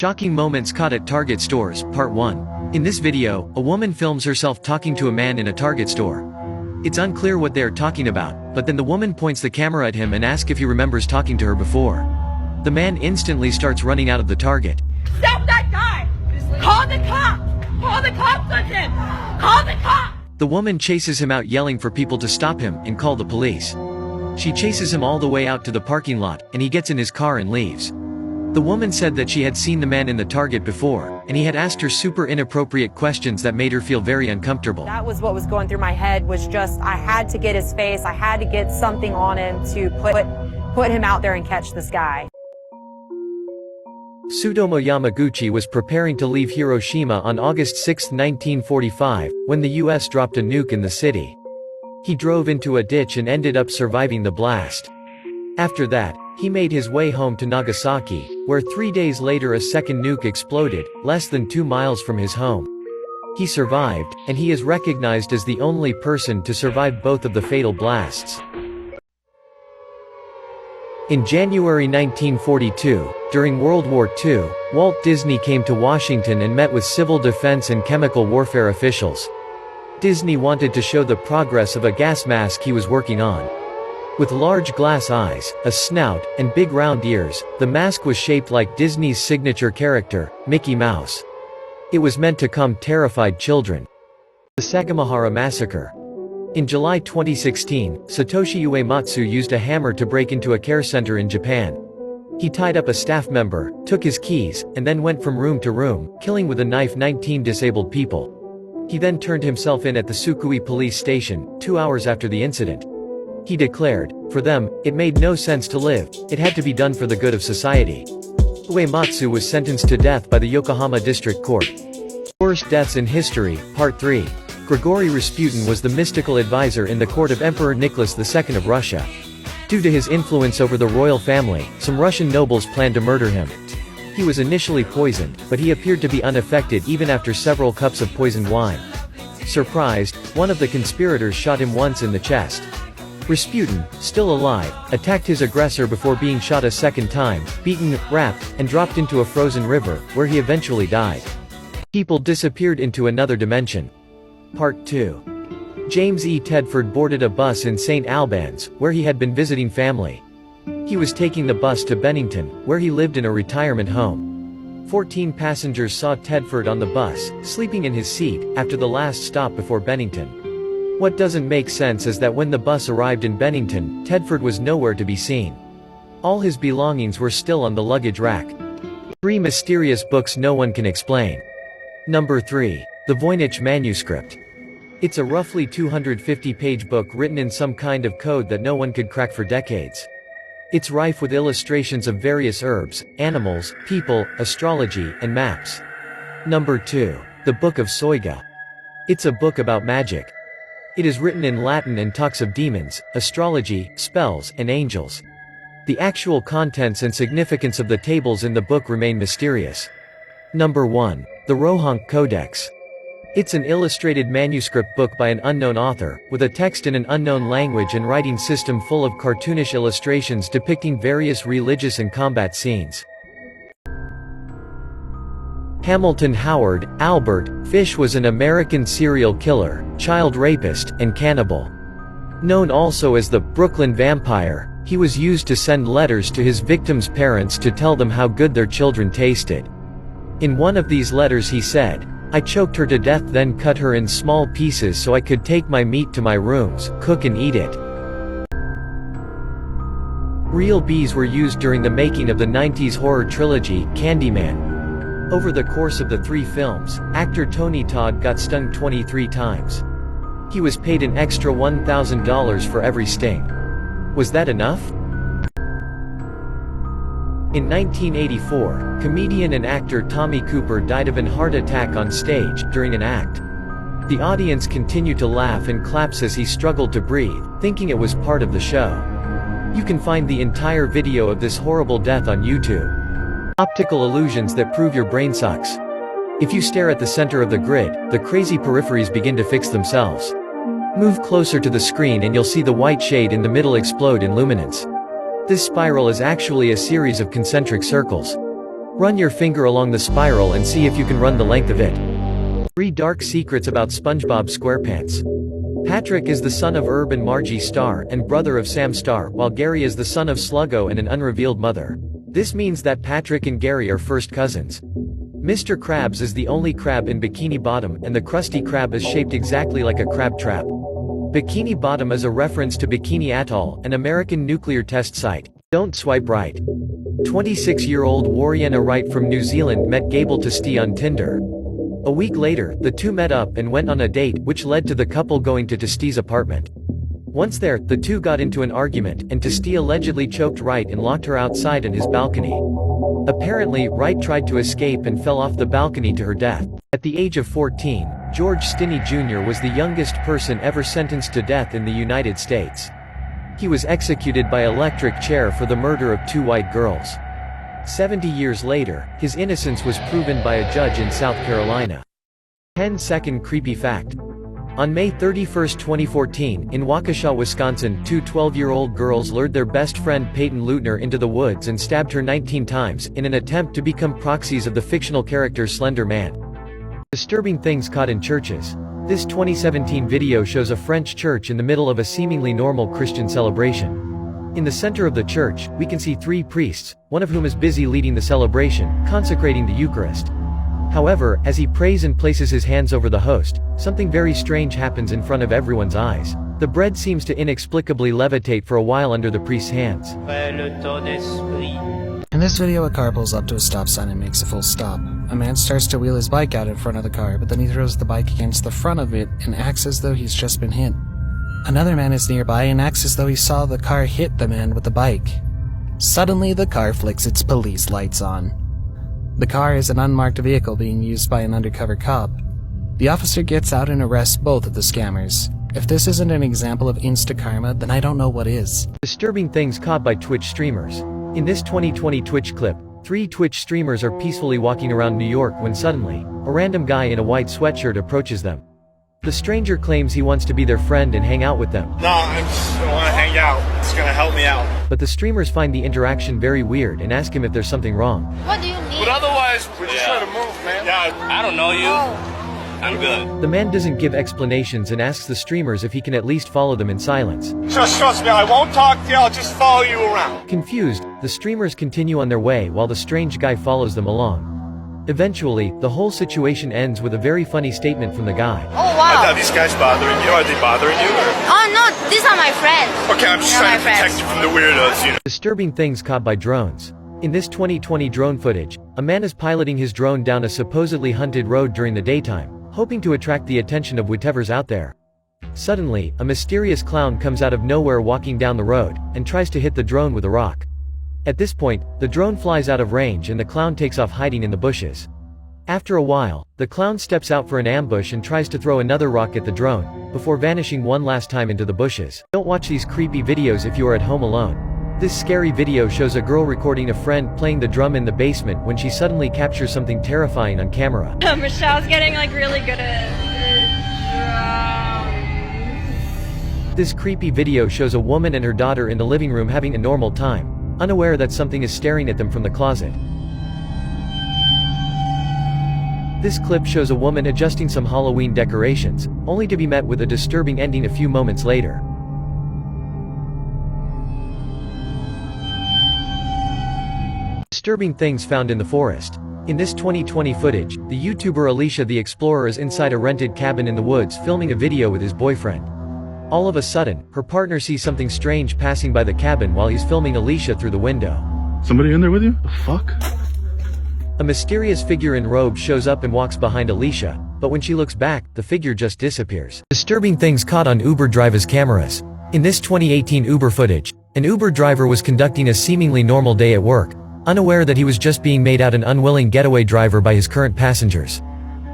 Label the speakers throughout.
Speaker 1: Shocking moments caught at Target stores, Part 1. In this video, a woman films herself talking to a man in a Target store. It's unclear what they are talking about, but then the woman points the camera at him and asks if he remembers talking to her before. The man instantly starts running out of the Target.
Speaker 2: Stop that guy! Call the cops! Call the cops on him! Call the cops!
Speaker 1: The woman chases him out yelling for people to stop him and call the police. She chases him all the way out to the parking lot, and he gets in his car and leaves. The woman said that she had seen the man in the Target before, and he had asked her super inappropriate questions that made her feel very uncomfortable.
Speaker 3: That was what was going through my head, was just I had to get his face, I had to get something on him to put him out there and catch this guy.
Speaker 1: Tsutomu Yamaguchi was preparing to leave Hiroshima on August 6, 1945, when the US dropped a nuke in the city. He drove into a ditch and ended up surviving the blast. After that, he made his way home to Nagasaki, where 3 days later a second nuke exploded, less than 2 miles from his home. He survived, and he is recognized as the only person to survive both of the fatal blasts. In January 1942, during World War II, Walt Disney came to Washington and met with civil defense and chemical warfare officials. Disney wanted to show the progress of a gas mask he was working on. With large glass eyes, a snout, and big round ears, the mask was shaped like Disney's signature character, Mickey Mouse. It was meant to calm terrified children. The Sagamihara Massacre. In July 2016, Satoshi Uematsu used a hammer to break into a care center in Japan. He tied up a staff member, took his keys, and then went from room to room, killing with a knife 19 disabled people. He then turned himself in at the Sukui police station, 2 hours after the incident. He declared, for them, it made no sense to live, it had to be done for the good of society. Uematsu was sentenced to death by the Yokohama District Court. Worst deaths in history, Part 3. Grigory Rasputin was the mystical advisor in the court of Emperor Nicholas II of Russia. Due to his influence over the royal family, some Russian nobles planned to murder him. He was initially poisoned, but he appeared to be unaffected even after several cups of poisoned wine. Surprised, one of the conspirators shot him once in the chest. Rasputin, still alive, attacked his aggressor before being shot a second time, beaten, wrapped, and dropped into a frozen river, where he eventually died. People disappeared into another dimension. Part 2. James E. Tedford boarded a bus in St. Albans, where he had been visiting family. He was taking the bus to Bennington, where he lived in a retirement home. 14 passengers saw Tedford on the bus, sleeping in his seat, after the last stop before Bennington. What doesn't make sense is that when the bus arrived in Bennington, Tedford was nowhere to be seen. All his belongings were still on the luggage rack. 3 mysterious books no one can explain. Number 3. The Voynich Manuscript. It's a roughly 250-page book written in some kind of code that no one could crack for decades. It's rife with illustrations of various herbs, animals, people, astrology, and maps. Number 2. The Book of Soiga. It's a book about magic. It is written in Latin and talks of demons, astrology, spells, and angels. The actual contents and significance of the tables in the book remain mysterious. Number 1. The Rohank Codex. It's an illustrated manuscript book by an unknown author, with a text in an unknown language and writing system full of cartoonish illustrations depicting various religious and combat scenes. Hamilton Howard, Albert, Fish was an American serial killer, child rapist, and cannibal. Known also as the Brooklyn Vampire, he was used to send letters to his victims' parents to tell them how good their children tasted. In one of these letters he said, "I choked her to death, then cut her in small pieces so I could take my meat to my rooms, cook and eat it." Real bees were used during the making of the 90s horror trilogy, Candyman. Over the course of the 3 films, actor Tony Todd got stung 23 times. He was paid an extra $1,000 for every sting. Was that enough? In 1984, comedian and actor Tommy Cooper died of a heart attack on stage, during an act. The audience continued to laugh and claps as he struggled to breathe, thinking it was part of the show. You can find the entire video of this horrible death on YouTube. Optical illusions that prove your brain sucks. If you stare at the center of the grid, the crazy peripheries begin to fix themselves. Move closer to the screen and you'll see the white shade in the middle explode in luminance. This spiral is actually a series of concentric circles. Run your finger along the spiral and see if you can run the length of it. 3 dark secrets about SpongeBob SquarePants. Patrick is the son of Herb and Margie Starr, and brother of Sam Starr, while Gary is the son of Sluggo and an unrevealed mother. This means that Patrick and Gary are first cousins. Mr. Krabs is the only crab in Bikini Bottom, and the Krusty Krab is shaped exactly like a crab trap. Bikini Bottom is a reference to Bikini Atoll, an American nuclear test site. Don't swipe right. 26-year-old Wariana Wright from New Zealand met Gable Testi on Tinder. A week later, the two met up and went on a date, which led to the couple going to Testi's apartment. Once there, the two got into an argument, and Testi allegedly choked Wright and locked her outside on his balcony. Apparently, Wright tried to escape and fell off the balcony to her death. At the age of 14, George Stinney Jr. was the youngest person ever sentenced to death in the United States. He was executed by electric chair for the murder of 2 white girls. 70 years later, his innocence was proven by a judge in South Carolina. 10-second creepy fact. On May 31, 2014, in Waukesha, Wisconsin, 2 12-year-old girls lured their best friend Peyton Leutner into the woods and stabbed her 19 times, in an attempt to become proxies of the fictional character Slender Man. Disturbing things caught in churches. This 2017 video shows a French church in the middle of a seemingly normal Christian celebration. In the center of the church, we can see 3 priests, one of whom is busy leading the celebration, consecrating the Eucharist. However, as he prays and places his hands over the host, something very strange happens in front of everyone's eyes. The bread seems to inexplicably levitate for a while under the priest's hands.
Speaker 4: In this video, a car pulls up to a stop sign and makes a full stop. A man starts to wheel his bike out in front of the car, but then he throws the bike against the front of it and acts as though he's just been hit. Another man is nearby and acts as though he saw the car hit the man with the bike. Suddenly, the car flicks its police lights on. The car is an unmarked vehicle being used by an undercover cop. The officer gets out and arrests both of the scammers. If this isn't an example of insta-karma, then I don't know what is.
Speaker 1: Disturbing things caught by Twitch streamers. In this 2020 Twitch clip, 3 Twitch streamers are peacefully walking around New York when suddenly, a random guy in a white sweatshirt approaches them. The stranger claims he wants to be their friend and hang out with them.
Speaker 5: No, I just want to hang out. It's gonna help me out.
Speaker 1: But the streamers find the interaction very weird and ask him if there's something wrong.
Speaker 2: What do you need?
Speaker 5: But otherwise, we're just trying to move, man. Yeah, I don't know you. I'm good.
Speaker 1: The man doesn't give explanations and asks the streamers if he can at least follow them in silence.
Speaker 5: Just trust me, I won't talk to you, I'll just follow you around.
Speaker 1: Confused, the streamers continue on their way while the strange guy follows them along. Eventually, the whole situation ends with a very funny statement from the guy.
Speaker 2: Oh wow.
Speaker 5: Are these guys bothering you? Are they bothering you?
Speaker 2: Oh no, these are my friends.
Speaker 5: Okay, I'm just trying to protect you from the weirdos, you know.
Speaker 1: Disturbing things caught by drones. In this 2020 drone footage, a man is piloting his drone down a supposedly hunted road during the daytime, hoping to attract the attention of whatever's out there. Suddenly, a mysterious clown comes out of nowhere walking down the road, and tries to hit the drone with a rock. At this point, the drone flies out of range and the clown takes off hiding in the bushes. After a while, the clown steps out for an ambush and tries to throw another rock at the drone, before vanishing one last time into the bushes. Don't watch these creepy videos if you are at home alone. This scary video shows a girl recording a friend playing the drum in the basement when she suddenly captures something terrifying on camera.
Speaker 6: Michelle's getting like really good at
Speaker 1: This creepy video shows a woman and her daughter in the living room having a normal time, unaware that something is staring at them from the closet. This clip shows a woman adjusting some Halloween decorations, only to be met with a disturbing ending a few moments later. Disturbing things found in the forest. In this 2020 footage, the YouTuber Alicia the Explorer is inside a rented cabin in the woods filming a video with his boyfriend. All of a sudden, her partner sees something strange passing by the cabin while he's filming Alicia through the window.
Speaker 7: Somebody in there with you? The fuck?
Speaker 1: A mysterious figure in robes shows up and walks behind Alicia, but when she looks back, the figure just disappears. Disturbing things caught on Uber drivers' cameras. In this 2018 Uber footage, an Uber driver was conducting a seemingly normal day at work, unaware that he was just being made out an unwilling getaway driver by his current passengers.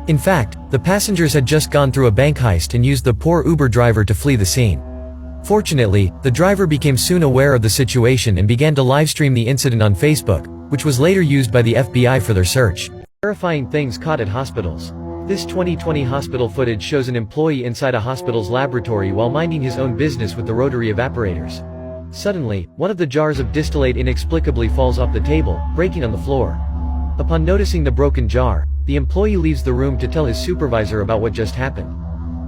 Speaker 1: In fact, the passengers had just gone through a bank heist and used the poor Uber driver to flee the scene. Fortunately, the driver became soon aware of the situation and began to livestream the incident on Facebook, which was later used by the FBI for their search. Terrifying things caught at hospitals. This 2020 hospital footage shows an employee inside a hospital's laboratory while minding his own business with the rotary evaporators. Suddenly, one of the jars of distillate inexplicably falls off the table, breaking on the floor. Upon noticing the broken jar, the employee leaves the room to tell his supervisor about what just happened.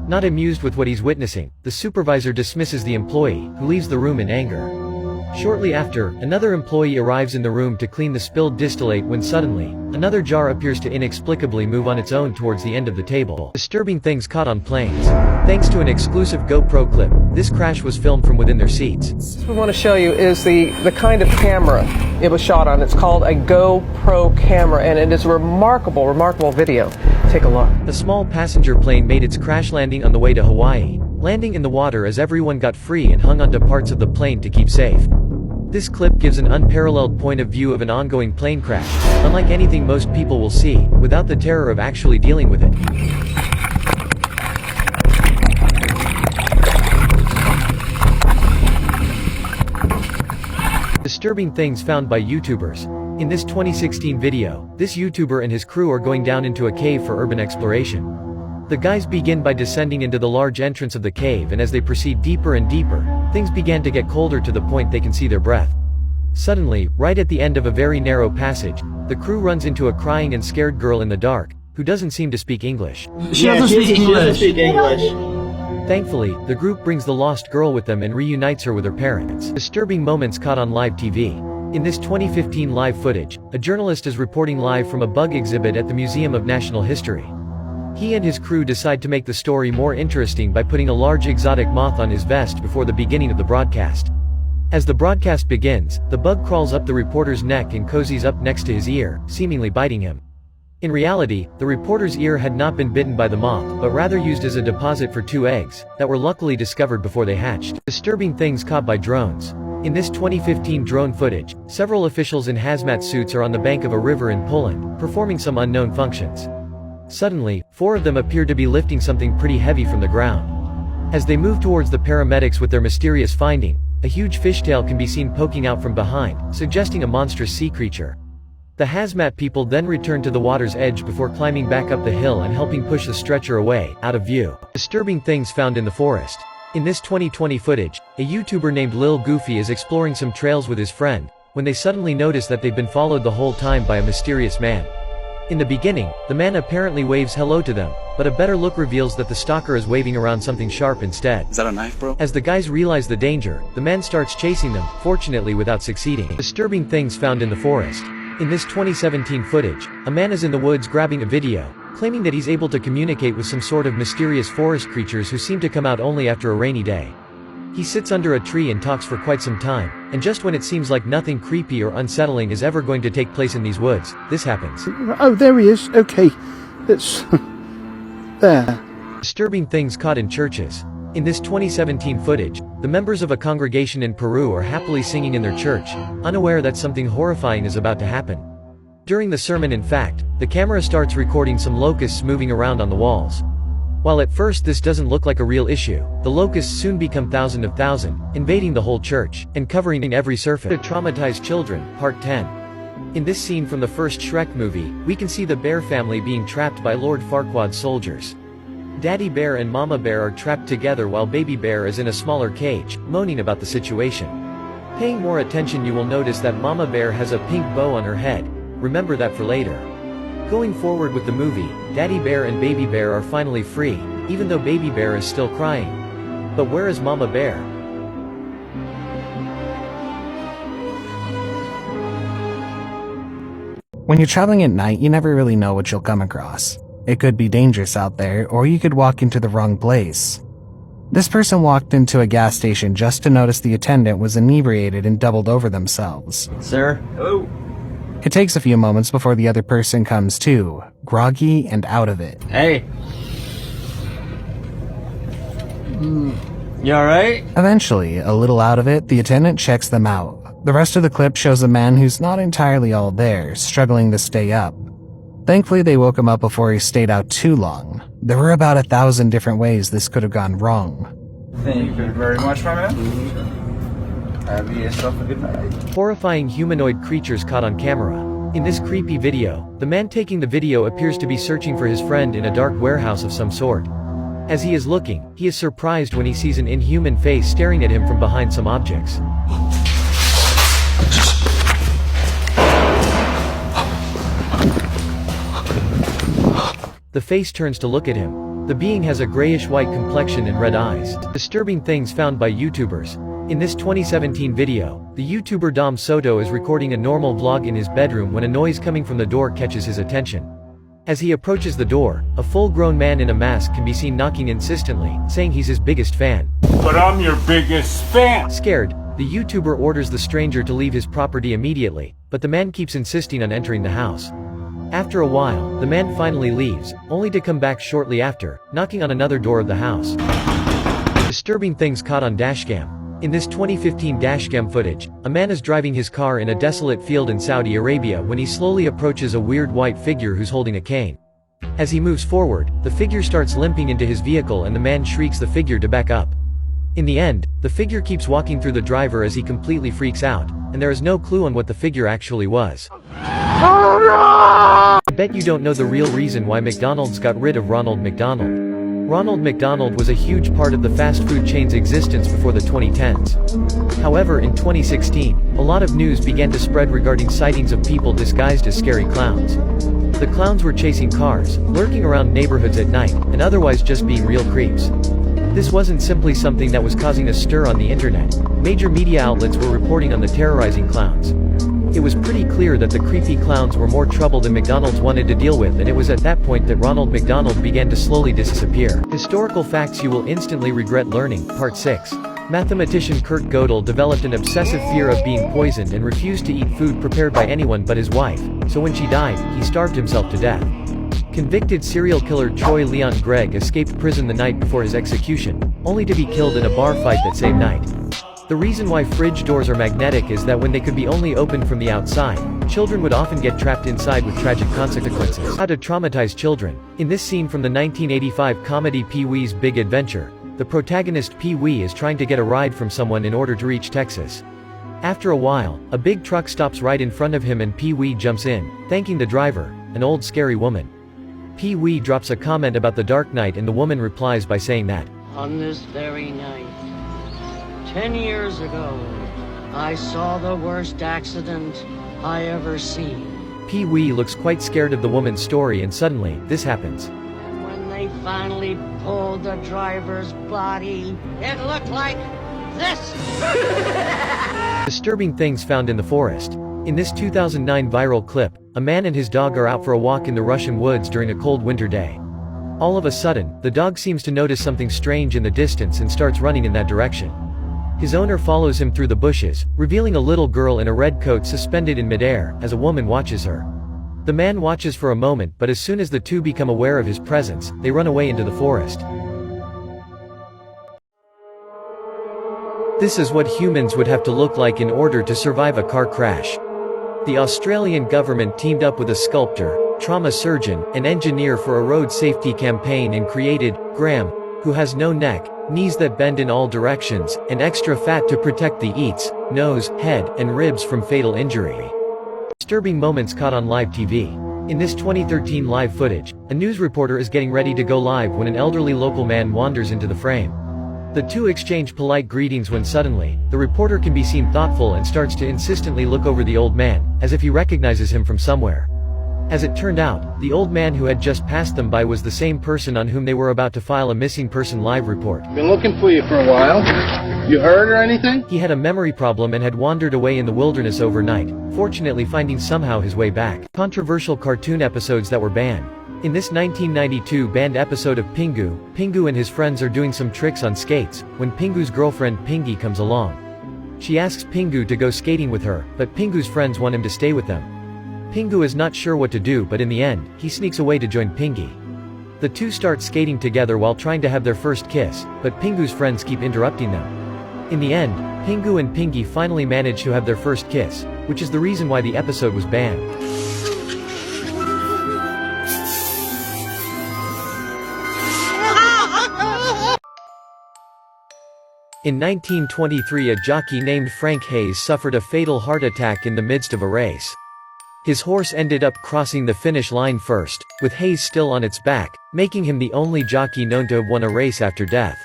Speaker 1: Not amused with what he's witnessing, the supervisor dismisses the employee, who leaves the room in anger. Shortly after, another employee arrives in the room to clean the spilled distillate when suddenly, another jar appears to inexplicably move on its own towards the end of the table. Disturbing things caught on planes. Thanks to an exclusive GoPro clip, this crash was filmed from within their seats.
Speaker 8: What we want to show you is the kind of camera it was shot on. It's called a GoPro camera, and it is a remarkable video. Take a look.
Speaker 1: A small passenger plane made its crash landing on the way to Hawaii, landing in the water as everyone got free and hung onto parts of the plane to keep safe. This clip gives an unparalleled point of view of an ongoing plane crash, unlike anything most people will see, without the terror of actually dealing with it. Disturbing things found by YouTubers. In this 2016 video, this YouTuber and his crew are going down into a cave for urban exploration. The guys begin by descending into the large entrance of the cave, and as they proceed deeper and deeper, things began to get colder to the point they can see their breath. Suddenly, right at the end of a very narrow passage, the crew runs into a crying and scared girl in the dark, who doesn't seem to speak English.
Speaker 9: She doesn't speak English.
Speaker 1: Thankfully, the group brings the lost girl with them and reunites her with her parents. Disturbing moments caught on live TV. In this 2015 live footage, a journalist is reporting live from a bug exhibit at the Museum of National History. He and his crew decide to make the story more interesting by putting a large exotic moth on his vest before the beginning of the broadcast. As the broadcast begins, the bug crawls up the reporter's neck and cozies up next to his ear, seemingly biting him. In reality, the reporter's ear had not been bitten by the moth, but rather used as a deposit for 2 eggs, that were luckily discovered before they hatched. Disturbing things caught by drones. In this 2015 drone footage, several officials in hazmat suits are on the bank of a river in Poland, performing some unknown functions. Suddenly, 4 of them appear to be lifting something pretty heavy from the ground. As they move towards the paramedics with their mysterious finding, a huge fishtail can be seen poking out from behind, suggesting a monstrous sea creature. The hazmat people then return to the water's edge before climbing back up the hill and helping push the stretcher away, out of view. Disturbing things found in the forest. In this 2020 footage, a YouTuber named Lil Goofy is exploring some trails with his friend, when they suddenly notice that they've been followed the whole time by a mysterious man. In the beginning, the man apparently waves hello to them, but a better look reveals that the stalker is waving around something sharp instead.
Speaker 9: Is that a knife, bro?
Speaker 1: As the guys realize the danger, the man starts chasing them, fortunately without succeeding. Disturbing things found in the forest. In this 2017 footage, a man is in the woods grabbing a video, claiming that he's able to communicate with some sort of mysterious forest creatures who seem to come out only after a rainy day. He sits under a tree and talks for quite some time, and just when it seems like nothing creepy or unsettling is ever going to take place in these woods, this happens.
Speaker 7: Oh, there he is. Okay. It's there.
Speaker 1: Disturbing things caught in churches. In this 2017 footage, the members of a congregation in Peru are happily singing in their church, unaware that something horrifying is about to happen. During the sermon, in fact, the camera starts recording some locusts moving around on the walls. While at first this doesn't look like a real issue, the locusts soon become thousands of thousands, invading the whole church, and covering every surface. To Traumatized Children, Part 10. In this scene from the first Shrek movie, we can see the bear family being trapped by Lord Farquaad's soldiers. Daddy Bear and Mama Bear are trapped together while Baby Bear is in a smaller cage, moaning about the situation. Paying more attention, you will notice that Mama Bear has a pink bow on her head. Remember that for later. Going forward with the movie, Daddy Bear and Baby Bear are finally free, even though Baby Bear is still crying. But where is Mama Bear?
Speaker 4: When you're traveling at night, you never really know what you'll come across. It could be dangerous out there, or you could walk into the wrong place. This person walked into a gas station just to notice the attendant was inebriated and doubled over themselves.
Speaker 9: Sir? Hello?
Speaker 4: It takes a few moments before the other person comes to, groggy and out of it.
Speaker 9: Hey. You alright?
Speaker 4: Eventually, a little out of it, the attendant checks them out. The rest of the clip shows a man who's not entirely all there, struggling to stay up. Thankfully, they woke him up before he stayed out too long. There were about 1,000 different ways this could have gone wrong.
Speaker 9: Thank you very much, my man. Have yourself a good night.
Speaker 1: Horrifying humanoid creatures caught on camera. In this creepy video, the man taking the video appears to be searching for his friend in a dark warehouse of some sort. As he is looking, he is surprised when he sees an inhuman face staring at him from behind some objects. the face turns to look at him. The being has a grayish-white complexion and red eyes. Disturbing things found by YouTubers. In this 2017 video, the YouTuber Dom Soto is recording a normal vlog in his bedroom when a noise coming from the door catches his attention. As he approaches the door, a full-grown man in a mask can be seen knocking insistently, saying he's his biggest fan.
Speaker 5: But I'm your biggest fan.
Speaker 1: Scared, the YouTuber orders the stranger to leave his property immediately, but the man keeps insisting on entering the house. After a while, the man finally leaves, only to come back shortly after, knocking on another door of the house. Disturbing things caught on dashcam. In this 2015 dashcam footage, a man is driving his car in a desolate field in Saudi Arabia when he slowly approaches a weird white figure who's holding a cane. As he moves forward, the figure starts limping into his vehicle and the man shrieks the figure to back up. In the end, the figure keeps walking through the driver as he completely freaks out, and there is no clue on what the figure actually was. I bet you don't know the real reason why McDonald's got rid of Ronald McDonald. Ronald McDonald was a huge part of the fast food chain's existence before the 2010s. However, in 2016, a lot of news began to spread regarding sightings of people disguised as scary clowns. The clowns were chasing cars, lurking around neighborhoods at night, and otherwise just being real creeps. This wasn't simply something that was causing a stir on the internet. Major media outlets were reporting on the terrorizing clowns. It was pretty clear that the creepy clowns were more trouble than McDonald's wanted to deal with, and it was at that point that Ronald McDonald began to slowly disappear. Historical facts you will instantly regret learning, Part 6. Mathematician Kurt Gödel developed an obsessive fear of being poisoned and refused to eat food prepared by anyone but his wife, so when she died, he starved himself to death. Convicted serial killer Troy Leon Gregg escaped prison the night before his execution, only to be killed in a bar fight that same night. The reason why fridge doors are magnetic is that when they could be only opened from the outside, children would often get trapped inside with tragic consequences. How to traumatize children. In this scene from the 1985 comedy Pee-wee's Big Adventure, the protagonist Pee-wee is trying to get a ride from someone in order to reach Texas. After a while, a big truck stops right in front of him and Pee-wee jumps in, thanking the driver, an old scary woman. Pee-wee drops a comment about the dark night and the woman replies by saying that,
Speaker 10: "On this very night, 10 years ago, I saw the worst accident I ever seen."
Speaker 1: Pee-wee looks quite scared of the woman's story and suddenly, this happens.
Speaker 10: And when they finally pulled the driver's body, it looked like this.
Speaker 1: Disturbing things found in the forest. In this 2009 viral clip, a man and his dog are out for a walk in the Russian woods during a cold winter day. All of a sudden, the dog seems to notice something strange in the distance and starts running in that direction. His owner follows him through the bushes, revealing a little girl in a red coat suspended in midair, as a woman watches her. The man watches for a moment, but as soon as the two become aware of his presence, they run away into the forest. This is what humans would have to look like in order to survive a car crash. The Australian government teamed up with a sculptor, trauma surgeon, and engineer for a road safety campaign and created Graham, who has no neck, knees that bend in all directions, and extra fat to protect the eats, nose, head, and ribs from fatal injury. Disturbing moments caught on live TV. In this 2013 live footage, a news reporter is getting ready to go live when an elderly local man wanders into the frame. The two exchange polite greetings when suddenly, the reporter can be seen thoughtful and starts to insistently look over the old man, as if he recognizes him from somewhere. As it turned out, the old man who had just passed them by was the same person on whom they were about to file a missing person live report.
Speaker 7: Been looking for you for a while. You hurt or anything?
Speaker 1: He had a memory problem and had wandered away in the wilderness overnight, fortunately finding somehow his way back. Controversial cartoon episodes that were banned. In this 1992 banned episode of Pingu, Pingu and his friends are doing some tricks on skates, when Pingu's girlfriend Pingy comes along. She asks Pingu to go skating with her, but Pingu's friends want him to stay with them. Pingu is not sure what to do, but in the end, he sneaks away to join Pingy. The two start skating together while trying to have their first kiss, but Pingu's friends keep interrupting them. In the end, Pingu and Pingy finally manage to have their first kiss, which is the reason why the episode was banned. In 1923, a jockey named Frank Hayes suffered a fatal heart attack in the midst of a race. His horse ended up crossing the finish line first, with Hayes still on its back, making him the only jockey known to have won a race after death.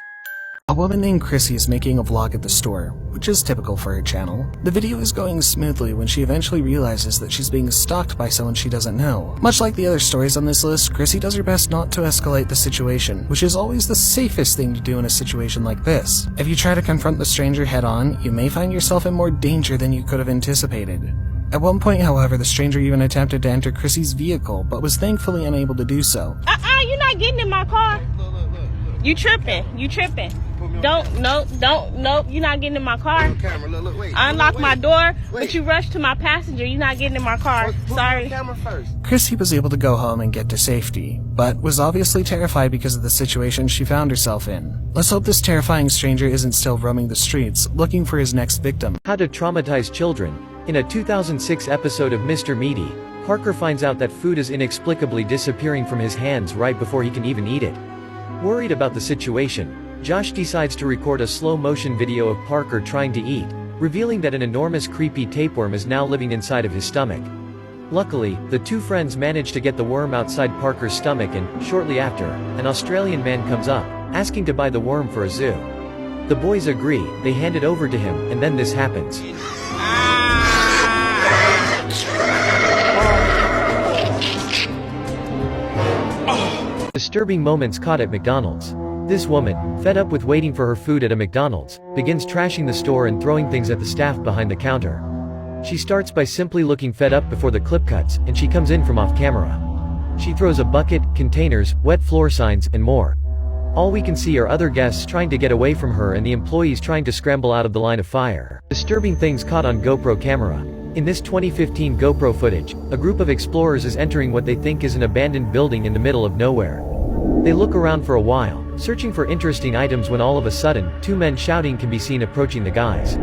Speaker 4: A woman named Chrissy is making a vlog at the store, which is typical for her channel. The video is going smoothly when she eventually realizes that she's being stalked by someone she doesn't know. Much like the other stories on this list, Chrissy does her best not to escalate the situation, which is always the safest thing to do in a situation like this. If you try to confront the stranger head-on, you may find yourself in more danger than you could have anticipated. At one point, however, the stranger even attempted to enter Chrissy's vehicle, but was thankfully unable to do so.
Speaker 2: You're not getting in my car. You tripping. Nope, you're not getting in my car. I unlocked my door, but you rushed to my passenger. You're not getting in my car. Sorry.
Speaker 4: Chrissy was able to go home and get to safety, but was obviously terrified because of the situation she found herself in. Let's hope this terrifying stranger isn't still roaming the streets, looking for his next victim.
Speaker 1: How to traumatize children. In a 2006 episode of Mr. Meaty, Parker finds out that food is inexplicably disappearing from his hands right before he can even eat it. Worried about the situation, Josh decides to record a slow-motion video of Parker trying to eat, revealing that an enormous creepy tapeworm is now living inside of his stomach. Luckily, the two friends manage to get the worm outside Parker's stomach and, shortly after, an Australian man comes up, asking to buy the worm for a zoo. The boys agree, they hand it over to him, and then this happens. Disturbing moments caught at McDonald's. This woman, fed up with waiting for her food at a McDonald's, begins trashing the store and throwing things at the staff behind the counter. She starts by simply looking fed up before the clip cuts, and she comes in from off camera. She throws a bucket, containers, wet floor signs, and more. All we can see are other guests trying to get away from her and the employees trying to scramble out of the line of fire. Disturbing things caught on GoPro camera. In this 2015 GoPro footage, a group of explorers is entering what they think is an abandoned building in the middle of nowhere. They look around for a while, searching for interesting items when all of a sudden, two men shouting can be seen approaching the guys.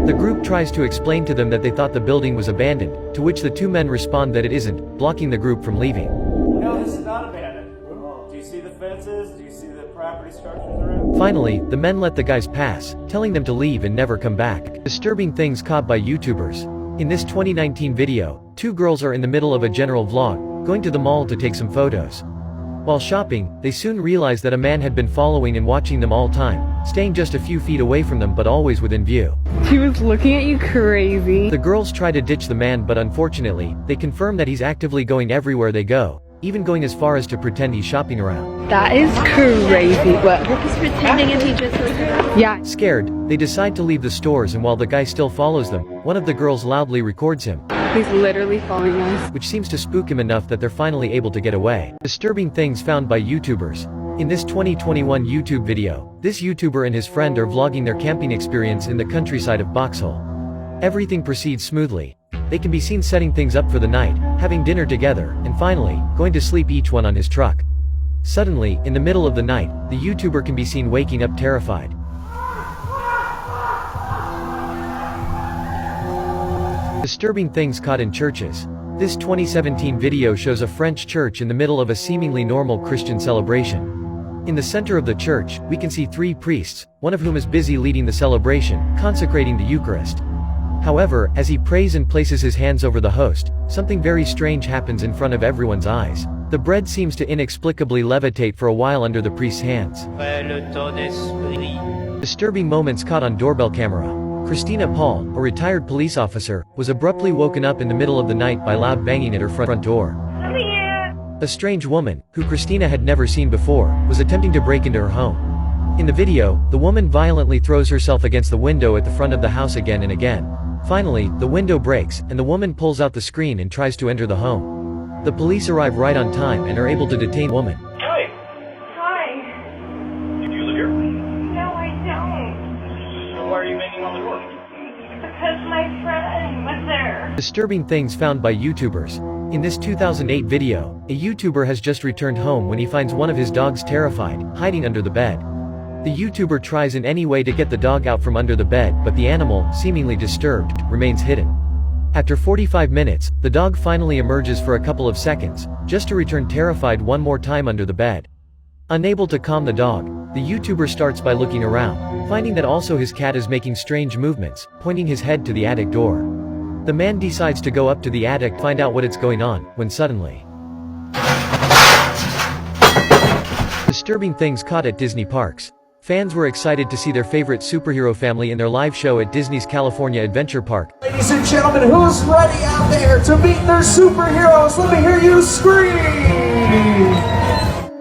Speaker 1: The group tries to explain to them that they thought the building was abandoned, to which the two men respond that it isn't, blocking the group from leaving.
Speaker 11: No, this is not abandoned. Do you see the fences? Do you see the property structures around?
Speaker 1: Finally, the men let the guys pass, telling them to leave and never come back. Disturbing things caught by YouTubers. In this 2019 video, two girls are in the middle of a general vlog, going to the mall to take some photos. While shopping, they soon realize that a man had been following and watching them all time, staying just a few feet away from them but always within view.
Speaker 6: He was looking at you crazy.
Speaker 1: The girls try to ditch the man but unfortunately, they confirm that he's actively going everywhere they go, even going as far as to pretend he's shopping around.
Speaker 6: That is crazy. What? He's pretending if he just was her. Yeah.
Speaker 1: Scared, they decide to leave the stores and while the guy still follows them, one of the girls loudly records him.
Speaker 6: He's literally following us.
Speaker 1: Which seems to spook him enough that they're finally able to get away. Disturbing things found by YouTubers. In this 2021 YouTube video, this YouTuber and his friend are vlogging their camping experience in the countryside of Boxhill. Everything proceeds smoothly. They can be seen setting things up for the night, having dinner together, and finally, going to sleep each one on his truck. Suddenly, in the middle of the night, the YouTuber can be seen waking up terrified. Disturbing things caught in churches. This 2017 video shows a French church in the middle of a seemingly normal Christian celebration. In the center of the church, we can see three priests, one of whom is busy leading the celebration, consecrating the Eucharist. However, as he prays and places his hands over the host, something very strange happens in front of everyone's eyes. The bread seems to inexplicably levitate for a while under the priest's hands. Disturbing moments caught on doorbell camera. Christina Paul, a retired police officer, was abruptly woken up in the middle of the night by loud banging at her front door. A strange woman, who Christina had never seen before, was attempting to break into her home. In the video, the woman violently throws herself against the window at the front of the house again and again. Finally, the window breaks, and the woman pulls out the screen and tries to enter the home. The police arrive right on time and are able to detain the woman.
Speaker 2: Hi. Hi.
Speaker 11: Do you live here?
Speaker 2: No, I don't.
Speaker 11: So why are you banging on the door?
Speaker 2: Because my friend was there.
Speaker 1: Disturbing things found by YouTubers. In this 2008 video, a YouTuber has just returned home when he finds one of his dogs terrified, hiding under the bed. The YouTuber tries in any way to get the dog out from under the bed, but the animal, seemingly disturbed, remains hidden. After 45 minutes, the dog finally emerges for a couple of seconds, just to return terrified one more time under the bed. Unable to calm the dog, the YouTuber starts by looking around, finding that also his cat is making strange movements, pointing his head to the attic door. The man decides to go up to the attic to find out what is going on, when suddenly... Disturbing things caught at Disney parks. Fans were excited to see their favorite superhero family in their live show at Disney's California Adventure Park.
Speaker 12: Ladies and gentlemen, who's ready out there to meet their superheroes? Let me hear you scream!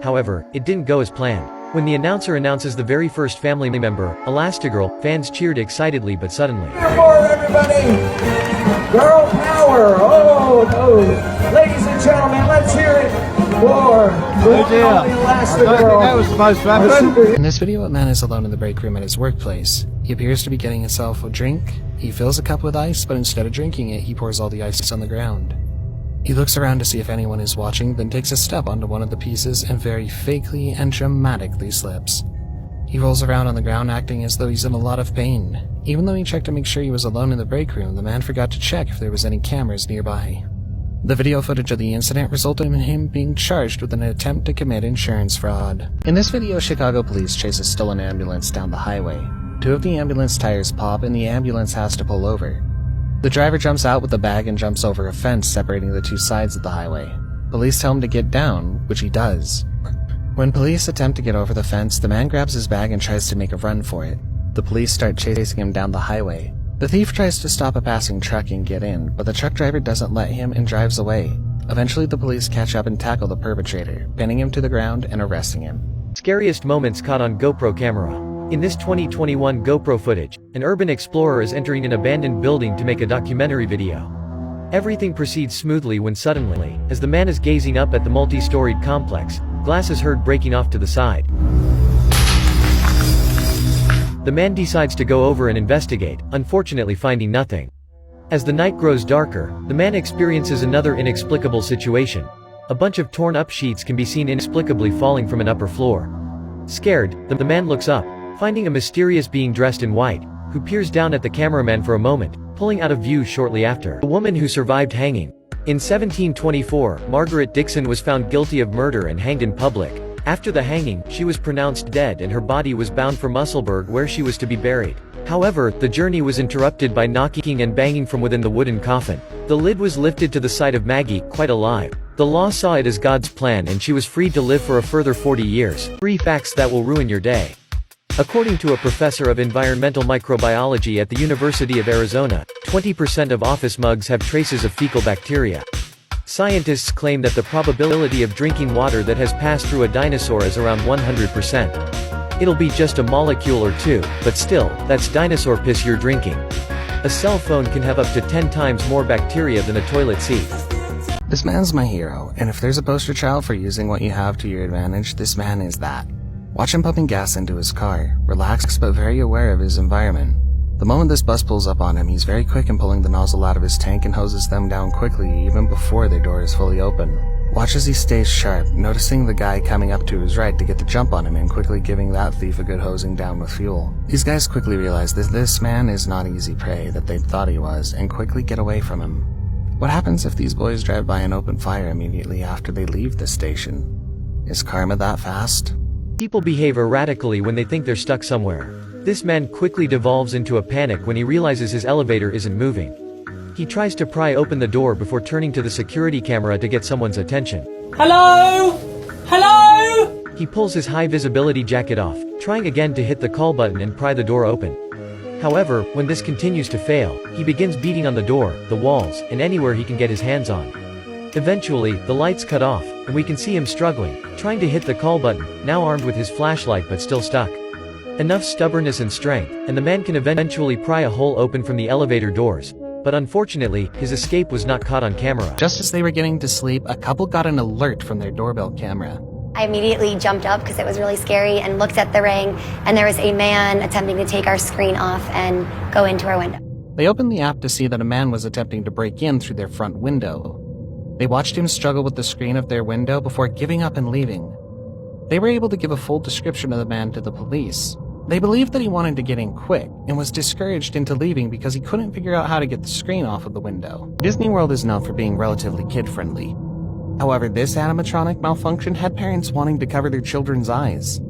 Speaker 1: However, it didn't go as planned. When the announcer announces the very first family member, Elastigirl, fans cheered excitedly but suddenly.
Speaker 12: Here for it, everybody! Girl power! Oh no! Ladies and gentlemen, let's hear it for Elastigirl.
Speaker 4: In this video, a man is alone in the break room at his workplace. He appears to be getting himself a drink. He fills a cup with ice, but instead of drinking it, he pours all the ice on the ground. He looks around to see if anyone is watching, then takes a step onto one of the pieces and very fakely and dramatically slips. He rolls around on the ground acting as though he's in a lot of pain. Even though he checked to make sure he was alone in the break room, the man forgot to check if there was any cameras nearby. The video footage of the incident resulted in him being charged with an attempt to commit insurance fraud. In this video, Chicago police chase a stolen ambulance down the highway. Two of the ambulance tires pop and the ambulance has to pull over. The driver jumps out with the bag and jumps over a fence separating the two sides of the highway. Police tell him to get down, which he does. When police attempt to get over the fence, the man grabs his bag and tries to make a run for it. The police start chasing him down the highway. The thief tries to stop a passing truck and get in, but the truck driver doesn't let him and drives away. Eventually, the police catch up and tackle the perpetrator, pinning him to the ground and arresting him.
Speaker 1: Scariest moments caught on GoPro camera. In this 2021 GoPro footage, an urban explorer is entering an abandoned building to make a documentary video. Everything proceeds smoothly when suddenly, as the man is gazing up at the multi-storied complex, glass is heard breaking off to the side. The man decides to go over and investigate, unfortunately finding nothing. As the night grows darker, the man experiences another inexplicable situation. A bunch of torn-up sheets can be seen inexplicably falling from an upper floor. Scared, the man looks up, finding a mysterious being dressed in white, who peers down at the cameraman for a moment, pulling out of view shortly after. A woman who survived hanging. In 1724, Margaret Dixon was found guilty of murder and hanged in public. After the hanging, she was pronounced dead and her body was bound for Musselburgh where she was to be buried. However, the journey was interrupted by knocking and banging from within the wooden coffin. The lid was lifted to the sight of Maggie, quite alive. The law saw it as God's plan and she was freed to live for a further 40 years. 3 facts that will ruin your day. According to a professor of environmental microbiology at the University of Arizona, 20% of office mugs have traces of fecal bacteria. Scientists claim that the probability of drinking water that has passed through a dinosaur is around 100%. It'll be just a molecule or two, but still, that's dinosaur piss you're drinking. A cell phone can have up to 10 times more bacteria than a toilet seat.
Speaker 4: This man's my hero, and if there's a poster child for using what you have to your advantage, this man is that. Watch him pumping gas into his car, relaxed but very aware of his environment. The moment this bus pulls up on him, he's very quick in pulling the nozzle out of his tank and hoses them down quickly even before their door is fully open. Watch as he stays sharp, noticing the guy coming up to his right to get the jump on him and quickly giving that thief a good hosing down with fuel. These guys quickly realize that this man is not easy prey that they thought he was and quickly get away from him. What happens if these boys drive by and open fire immediately after they leave the station? Is karma that fast?
Speaker 1: People behave erratically when they think they're stuck somewhere. This man quickly devolves into a panic when he realizes his elevator isn't moving. He tries to pry open the door before turning to the security camera to get someone's attention.
Speaker 10: Hello? Hello?
Speaker 1: He pulls his high visibility jacket off, trying again to hit the call button and pry the door open. However, when this continues to fail, he begins beating on the door, the walls, and anywhere he can get his hands on. Eventually, the lights cut off, and we can see him struggling, trying to hit the call button, now armed with his flashlight but still stuck. Enough stubbornness and strength, and the man can eventually pry a hole open from the elevator doors. But unfortunately, his escape was not caught on camera.
Speaker 4: Just as they were getting to sleep, a couple got an alert from their doorbell camera.
Speaker 13: I immediately jumped up because it was really scary and looked at the ring, and there was a man attempting to take our screen off and go into our window.
Speaker 4: They opened the app to see that a man was attempting to break in through their front window. They watched him struggle with the screen of their window before giving up and leaving. They were able to give a full description of the man to the police. They believed that he wanted to get in quick and was discouraged into leaving because he couldn't figure out how to get the screen off of the window. Disney World is known for being relatively kid-friendly. However, this animatronic malfunction had parents wanting to cover their children's eyes.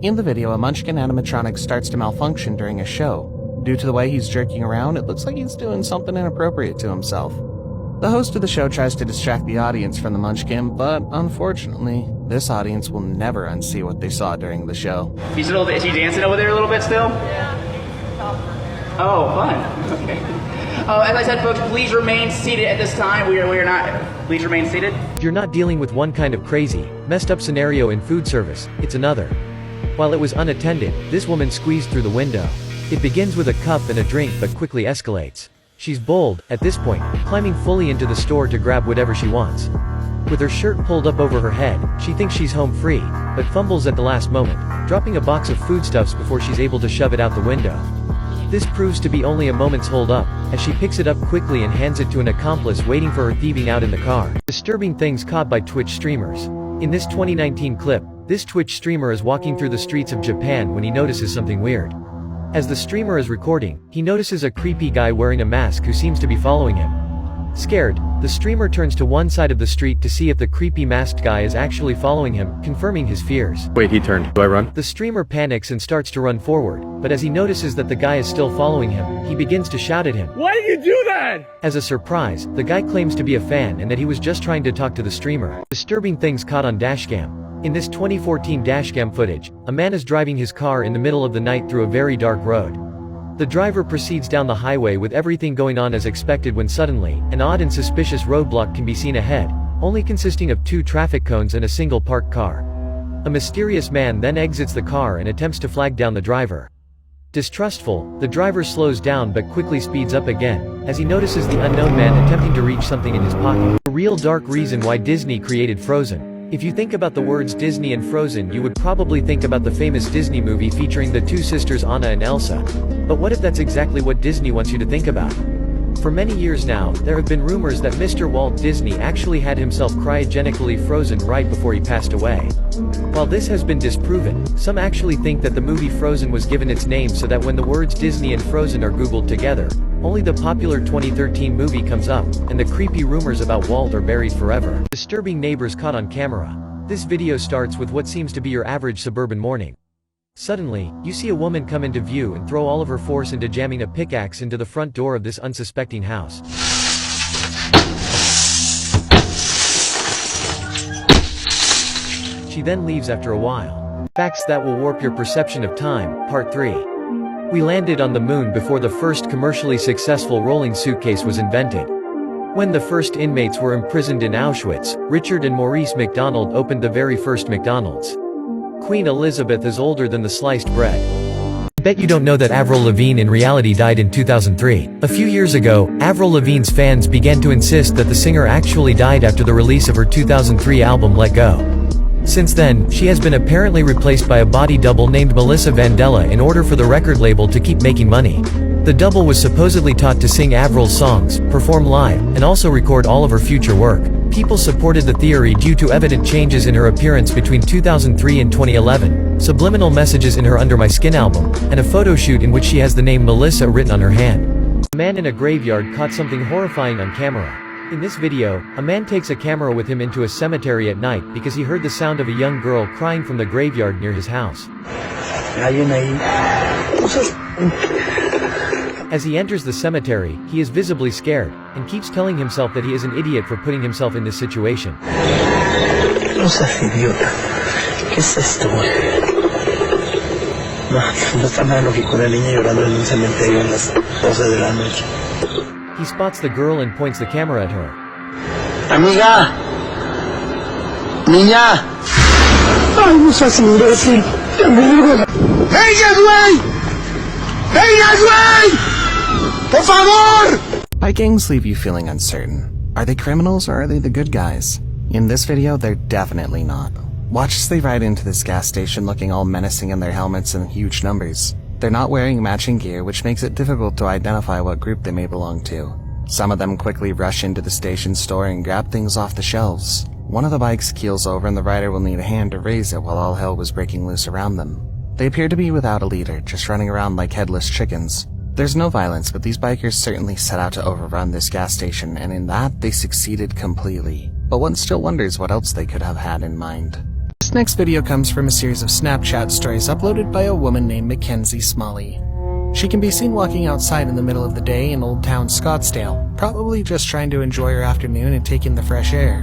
Speaker 4: In the video, a Munchkin animatronic starts to malfunction during a show. Due to the way he's jerking around, it looks like he's doing something inappropriate to himself. The host of the show tries to distract the audience from the munchkin, but unfortunately, this audience will never unsee what they saw during the show.
Speaker 14: He's a little bit, is he dancing over there a little bit still? Yeah. Oh, fun. Okay. As I said, folks, please remain seated at this time. We are not, please remain seated.
Speaker 1: You're not dealing with one kind of crazy, messed up scenario in food service, it's another. While it was unattended, this woman squeezed through the window. It begins with a cup and a drink but quickly escalates. She's bold, at this point, climbing fully into the store to grab whatever she wants. With her shirt pulled up over her head, she thinks she's home free, but fumbles at the last moment, dropping a box of foodstuffs before she's able to shove it out the window. This proves to be only a moment's hold up, as she picks it up quickly and hands it to an accomplice waiting for her thieving out in the car. Disturbing things caught by Twitch streamers. In this 2019 clip, this Twitch streamer is walking through the streets of Japan when he notices something weird. As the streamer is recording, he notices a creepy guy wearing a mask who seems to be following him. Scared, the streamer turns to one side of the street to see if the creepy masked guy is actually following him, confirming his fears.
Speaker 15: Wait, he turned. Do I run?
Speaker 1: The streamer panics and starts to run forward, but as he notices that the guy is still following him, he begins to shout at him.
Speaker 5: Why did you do that?
Speaker 1: As a surprise, the guy claims to be a fan and that he was just trying to talk to the streamer. Disturbing things caught on dashcam. In this 2014 dashcam footage, a man is driving his car in the middle of the night through a very dark road. The driver proceeds down the highway with everything going on as expected when suddenly, an odd and suspicious roadblock can be seen ahead, only consisting of 2 traffic cones and a single parked car. A mysterious man then exits the car and attempts to flag down the driver. Distrustful, the driver slows down but quickly speeds up again, as he notices the unknown man attempting to reach something in his pocket. The real dark reason why Disney created Frozen. If you think about the words Disney and Frozen, you would probably think about the famous Disney movie featuring the 2 sisters Anna and Elsa. But what if that's exactly what Disney wants you to think about? For many years now, there have been rumors that Mr. Walt Disney actually had himself cryogenically frozen right before he passed away. While this has been disproven, some actually think that the movie Frozen was given its name so that when the words Disney and Frozen are googled together, only the popular 2013 movie comes up, and the creepy rumors about Walt are buried forever. Disturbing neighbors caught on camera. This video starts with what seems to be your average suburban morning. Suddenly, you see a woman come into view and throw all of her force into jamming a pickaxe into the front door of this unsuspecting house. She then leaves after a while. Facts that will warp your perception of time, Part 3. We landed on the moon before the first commercially successful rolling suitcase was invented. When the first inmates were imprisoned in Auschwitz, Richard and Maurice McDonald opened the very first McDonald's. Queen Elizabeth is older than the sliced bread. I bet you don't know that Avril Lavigne in reality died in 2003. A few years ago, Avril Lavigne's fans began to insist that the singer actually died after the release of her 2003 album Let Go. Since then, she has been apparently replaced by a body double named Melissa Vandella in order for the record label to keep making money. The double was supposedly taught to sing Avril's songs, perform live, and also record all of her future work. People supported the theory due to evident changes in her appearance between 2003 and 2011, subliminal messages in her Under My Skin album, and a photo shoot in which she has the name Melissa written on her hand. A man in a graveyard caught something horrifying on camera. In this video, a man takes a camera with him into a cemetery at night because he heard the sound of a young girl crying from the graveyard near his house. As he enters the cemetery, he is visibly scared, and keeps telling himself that he is an idiot for putting himself in this situation.
Speaker 16: No seas idiota. ¿Qué es esto, güey? No está nada lógico una niña llorando en un cementerio a las 12 de la noche.
Speaker 1: He spots the girl and points the camera at her.
Speaker 16: Amiga! Niña! Ay, no seas imbécil. ¡Venga, güey! ¡Venga, güey! ¡Por favor!
Speaker 4: Why gangs leave you feeling uncertain? Are they criminals or are they the good guys? In this video, they're definitely not. Watch as they ride into this gas station looking all menacing in their helmets in huge numbers. They're not wearing matching gear, which makes it difficult to identify what group they may belong to. Some of them quickly rush into the station store and grab things off the shelves. One of the bikes keels over and the rider will need a hand to raise it while all hell was breaking loose around them. They appear to be without a leader, just running around like headless chickens. There's no violence, but these bikers certainly set out to overrun this gas station, and in that, they succeeded completely. But one still wonders what else they could have had in mind. This next video comes from a series of Snapchat stories uploaded by a woman named Mackenzie Smalley. She can be seen walking outside in the middle of the day in Old Town Scottsdale, probably just trying to enjoy her afternoon and take in the fresh air.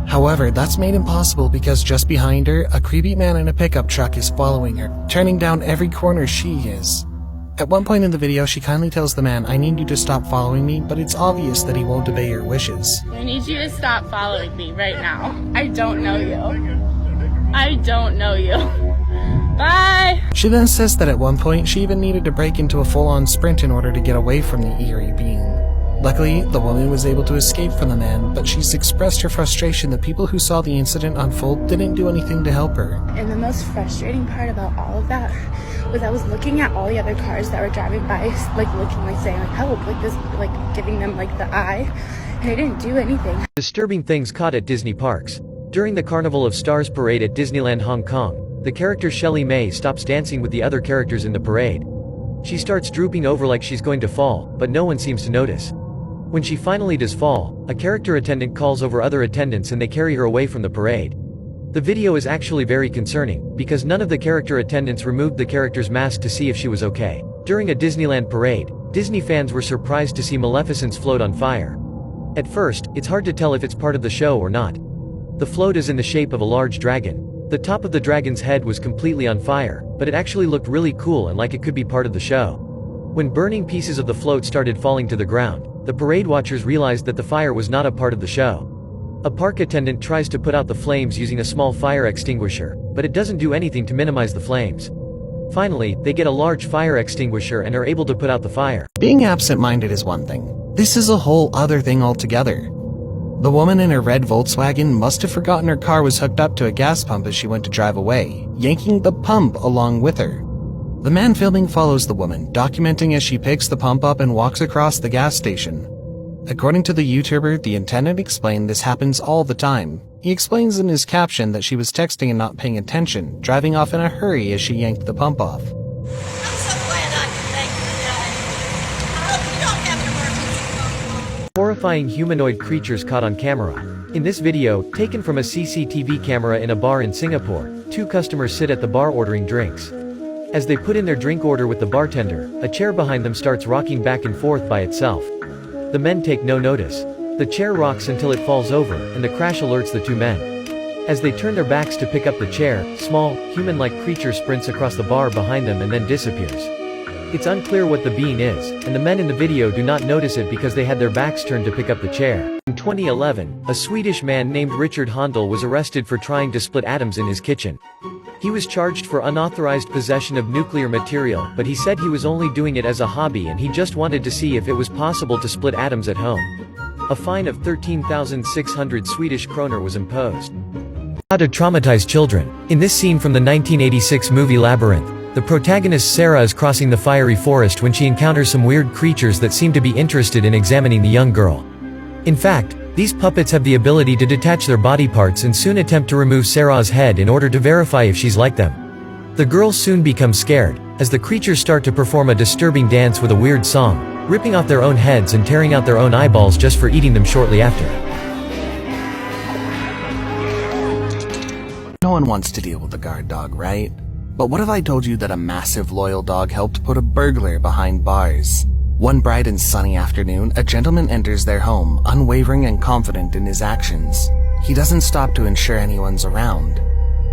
Speaker 4: However, that's made impossible because just behind her, a creepy man in a pickup truck is following her, turning down every corner she is. At one point in the video, she kindly tells the man, "I need you to stop following me," but it's obvious that he won't obey her wishes.
Speaker 2: I need you to stop following me right now. I don't know you. I don't know you. Bye!
Speaker 4: She then says that at one point, she even needed to break into a full-on sprint in order to get away from the eerie being. Luckily, the woman was able to escape from the man, but she's expressed her frustration that people who saw the incident unfold didn't do anything to help her.
Speaker 15: And the most frustrating part about all of that was I was looking at all the other cars that were driving by, like looking, like saying, like, help, like this, like giving them like the eye, and I didn't do anything.
Speaker 1: Disturbing things caught at Disney parks. During the Carnival of Stars parade at Disneyland Hong Kong, the character Shelley May stops dancing with the other characters in the parade. She starts drooping over like she's going to fall, but no one seems to notice. When she finally does fall, a character attendant calls over other attendants and they carry her away from the parade. The video is actually very concerning, because none of the character attendants removed the character's mask to see if she was okay. During a Disneyland parade, Disney fans were surprised to see Maleficent's float on fire. At first, it's hard to tell if it's part of the show or not. The float is in the shape of a large dragon. The top of the dragon's head was completely on fire, but it actually looked really cool and like it could be part of the show. When burning pieces of the float started falling to the ground, the parade watchers realized that the fire was not a part of the show. A park attendant tries to put out the flames using a small fire extinguisher, but it doesn't do anything to minimize the flames. Finally, they get a large fire extinguisher and are able to put out the fire.
Speaker 4: Being absent-minded is one thing. This is a whole other thing altogether. The woman in her red Volkswagen must have forgotten her car was hooked up to a gas pump as she went to drive away, yanking the pump along with her. The man filming follows the woman, documenting as she picks the pump up and walks across the gas station. According to the YouTuber, the attendant explained this happens all the time. He explains in his caption that she was texting and not paying attention, driving off in a hurry as she yanked the pump off.
Speaker 1: Horrifying humanoid creatures caught on camera. In this video, taken from a CCTV camera in a bar in Singapore, two customers sit at the bar ordering drinks. As they put in their drink order with the bartender, a chair behind them starts rocking back and forth by itself. The men take no notice. The chair rocks until it falls over, and the crash alerts the two men. As they turn their backs to pick up the chair, small, human-like creature sprints across the bar behind them and then disappears. It's unclear what the being is, and the men in the video do not notice it because they had their backs turned to pick up the chair. In 2011, a Swedish man named Richard Handel was arrested for trying to split atoms in his kitchen. He was charged for unauthorized possession of nuclear material, but he said he was only doing it as a hobby and he just wanted to see if it was possible to split atoms at home. A fine of 13,600 Swedish kroner was imposed. How to traumatize children. In this scene from the 1986 movie Labyrinth, the protagonist Sarah is crossing the fiery forest when she encounters some weird creatures that seem to be interested in examining the young girl. In fact, these puppets have the ability to detach their body parts and soon attempt to remove Sarah's head in order to verify if she's like them. The girls soon become scared, as the creatures start to perform a disturbing dance with a weird song, ripping off their own heads and tearing out their own eyeballs just for eating them shortly after.
Speaker 4: No one wants to deal with a guard dog, right? But what if I told you that a massive loyal dog helped put a burglar behind bars? One bright and sunny afternoon, a gentleman enters their home, unwavering and confident in his actions. He doesn't stop to ensure anyone's around.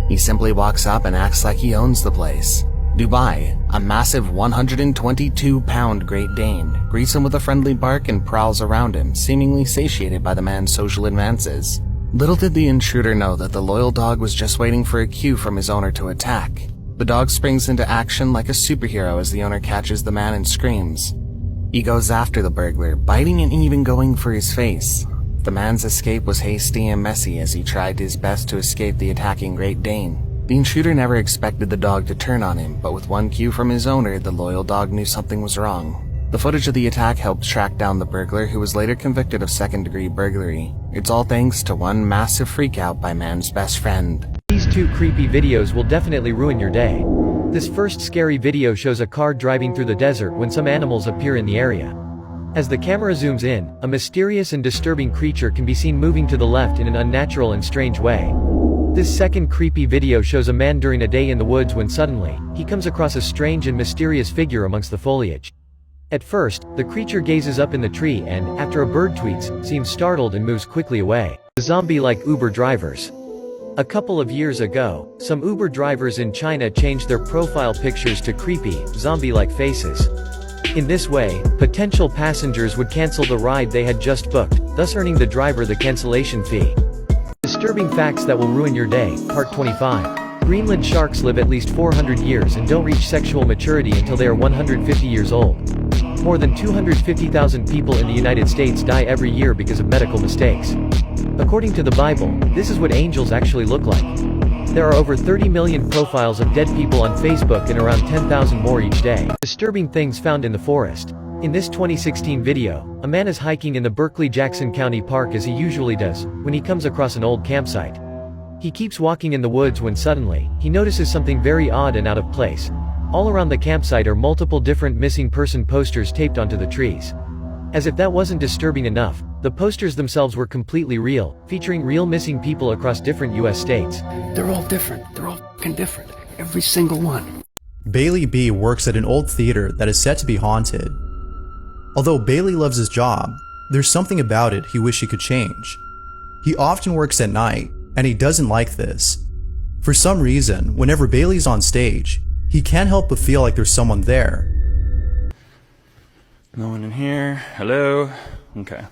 Speaker 4: He simply walks up and acts like he owns the place. Dubai, a massive 122-pound Great Dane, greets him with a friendly bark and prowls around him, seemingly satiated by the man's social advances. Little did the intruder know that the loyal dog was just waiting for a cue from his owner to attack. The dog springs into action like a superhero as the owner catches the man and screams. He goes after the burglar, biting and even going for his face. The man's escape was hasty and messy as he tried his best to escape the attacking Great Dane. The intruder never expected the dog to turn on him, but with one cue from his owner, the loyal dog knew something was wrong. The footage of the attack helped track down the burglar, who was later convicted of second-degree burglary. It's all thanks to one massive freakout by man's best friend.
Speaker 1: These two creepy videos will definitely ruin your day. This first scary video shows a car driving through the desert when some animals appear in the area. As the camera zooms in, a mysterious and disturbing creature can be seen moving to the left in an unnatural and strange way. This second creepy video shows a man during a day in the woods when suddenly, he comes across a strange and mysterious figure amongst the foliage. At first, the creature gazes up in the tree and, after a bird tweets, seems startled and moves quickly away. Zombie-like Uber drivers. A couple of years ago, some Uber drivers in China changed their profile pictures to creepy, zombie-like faces. In this way, potential passengers would cancel the ride they had just booked, thus earning the driver the cancellation fee. Disturbing facts that will ruin your day, Part 25. Greenland sharks live at least 400 years and don't reach sexual maturity until they are 150 years old. More than 250,000 people in the United States die every year because of medical mistakes. According to the Bible, this is what angels actually look like. There are over 30 million profiles of dead people on Facebook and around 10,000 more each day. Disturbing things found in the forest. In this 2016 video, a man is hiking in the Berkeley-Jackson County Park as he usually does, when he comes across an old campsite. He keeps walking in the woods when suddenly, he notices something very odd and out of place. All around the campsite are multiple different missing person posters taped onto the trees. As if that wasn't disturbing enough, the posters themselves were completely real, featuring real missing people across different US states.
Speaker 17: They're all different. They're all fucking different. Every single one.
Speaker 18: Bailey B works at an old theater that is said to be haunted. Although Bailey loves his job, there's something about it he wishes he could change. He often works at night, and he doesn't like this. For some reason, whenever Bailey's on stage, he can't help but feel like there's someone there.
Speaker 9: No one in here. Hello? Okay.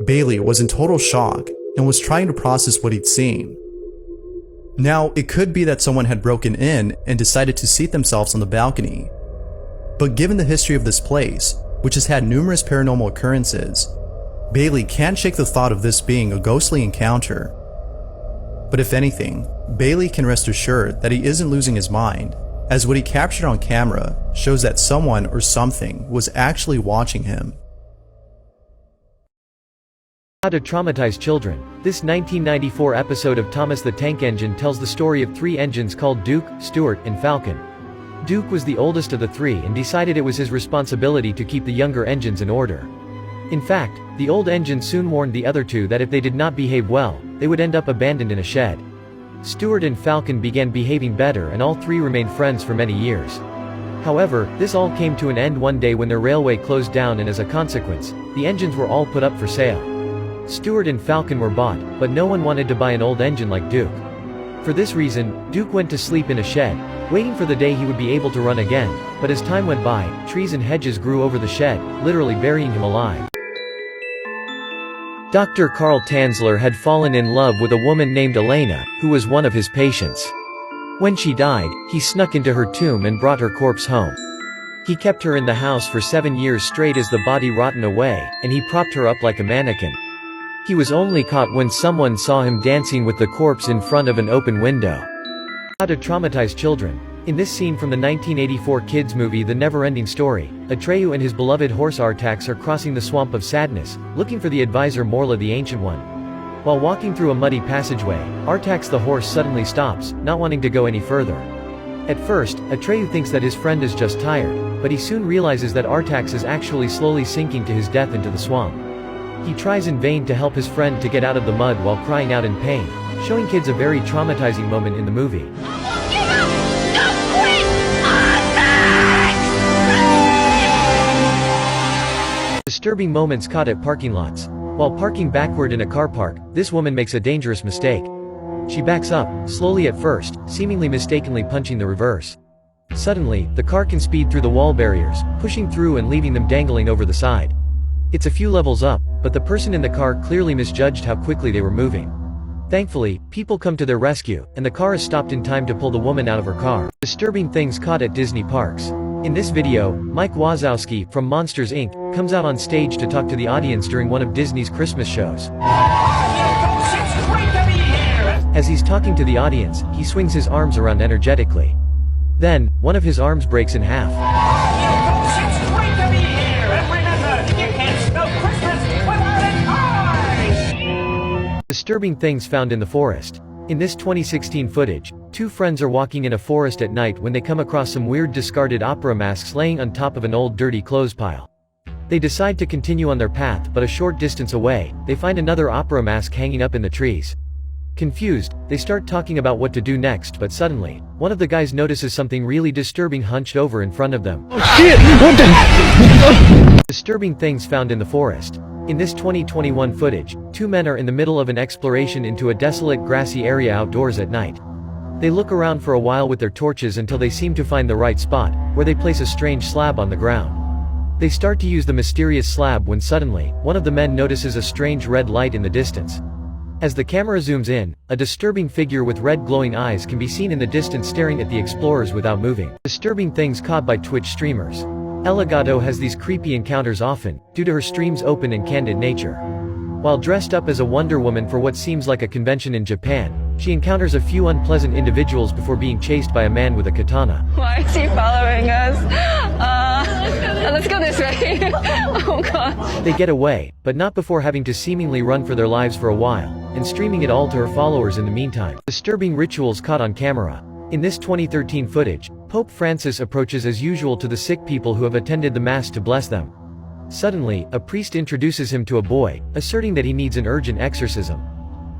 Speaker 18: Bailey was in total shock and was trying to process what he'd seen. Now, it could be that someone had broken in and decided to seat themselves on the balcony. But given the history of this place, which has had numerous paranormal occurrences, Bailey can't shake the thought of this being a ghostly encounter. But if anything, Bailey can rest assured that he isn't losing his mind, as what he captured on camera shows that someone or something was actually watching him.
Speaker 1: How to traumatize children. This 1994 episode of Thomas the Tank Engine tells the story of three engines called Duke, Stuart, and Falcon. Duke was the oldest of the three and decided it was his responsibility to keep the younger engines in order. In fact, the old engine soon warned the other two that if they did not behave well, they would end up abandoned in a shed. Stuart and Falcon began behaving better and all three remained friends for many years. However, this all came to an end one day when their railway closed down and as a consequence, the engines were all put up for sale. Stuart and Falcon were bought, but no one wanted to buy an old engine like Duke. For this reason, Duke went to sleep in a shed, waiting for the day he would be able to run again, but as time went by, trees and hedges grew over the shed, literally burying him alive. Dr. Carl Tanzler had fallen in love with a woman named Elena, who was one of his patients. When she died, he snuck into her tomb and brought her corpse home. He kept her in the house for 7 years straight as the body rotted away, and he propped her up like a mannequin. He was only caught when someone saw him dancing with the corpse in front of an open window. How to traumatize children. In this scene from the 1984 kids movie The Never-Ending Story, Atreyu and his beloved horse Artax are crossing the swamp of sadness, looking for the advisor Morla the Ancient One. While walking through a muddy passageway, Artax the horse suddenly stops, not wanting to go any further. At first, Atreyu thinks that his friend is just tired, but he soon realizes that Artax is actually slowly sinking to his death into the swamp. He tries in vain to help his friend to get out of the mud while crying out in pain, showing kids a very traumatizing moment in the movie. Disturbing moments caught at parking lots. While parking backward in a car park, this woman makes a dangerous mistake. She backs up, slowly at first, seemingly mistakenly punching the reverse. Suddenly, the car can speed through the wall barriers, pushing through and leaving them dangling over the side. It's a few levels up, but the person in the car clearly misjudged how quickly they were moving. Thankfully, people come to their rescue, and the car is stopped in time to pull the woman out of her car. Disturbing things caught at Disney parks. In this video, Mike Wazowski, from Monsters Inc., comes out on stage to talk to the audience during one of Disney's Christmas shows. As he's talking to the audience, he swings his arms around energetically. Then, one of his arms breaks in half. Disturbing things found in the forest. In this 2016 footage, two friends are walking in a forest at night when they come across some weird discarded opera masks laying on top of an old dirty clothes pile. They decide to continue on their path, but a short distance away, they find another opera mask hanging up in the trees. Confused, they start talking about what to do next, but suddenly, one of the guys notices something really disturbing hunched over in front of them.
Speaker 12: Oh shit! What the?
Speaker 1: Disturbing things found in the forest. In this 2021 footage, two men are in the middle of an exploration into a desolate grassy area outdoors at night. They look around for a while with their torches until they seem to find the right spot, where they place a strange slab on the ground. They start to use the mysterious slab when suddenly, one of the men notices a strange red light in the distance. As the camera zooms in, a disturbing figure with red glowing eyes can be seen in the distance staring at the explorers without moving. Disturbing things caught by Twitch streamers. Elgato has these creepy encounters often, due to her stream's open and candid nature. While dressed up as a Wonder Woman for what seems like a convention in Japan, she encounters a few unpleasant individuals before being chased by a man with a katana.
Speaker 19: Why is he following us? Let's go this way. Oh god.
Speaker 1: They get away, but not before having to seemingly run for their lives for a while, and streaming it all to her followers in the meantime. Disturbing rituals caught on camera. In this 2013 footage, Pope Francis approaches as usual to the sick people who have attended the Mass to bless them. Suddenly, a priest introduces him to a boy, asserting that he needs an urgent exorcism.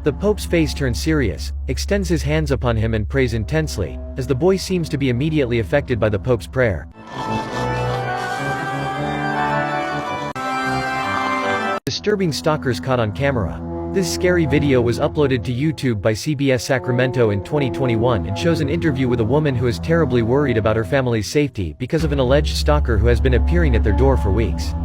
Speaker 1: The Pope's face turns serious, extends his hands upon him and prays intensely, as the boy seems to be immediately affected by the Pope's prayer. Disturbing stalkers caught on camera. This scary video was uploaded to YouTube by CBS Sacramento in 2021 and shows an interview with a woman who is terribly worried about her family's safety because of an alleged stalker who has been appearing at their door for weeks.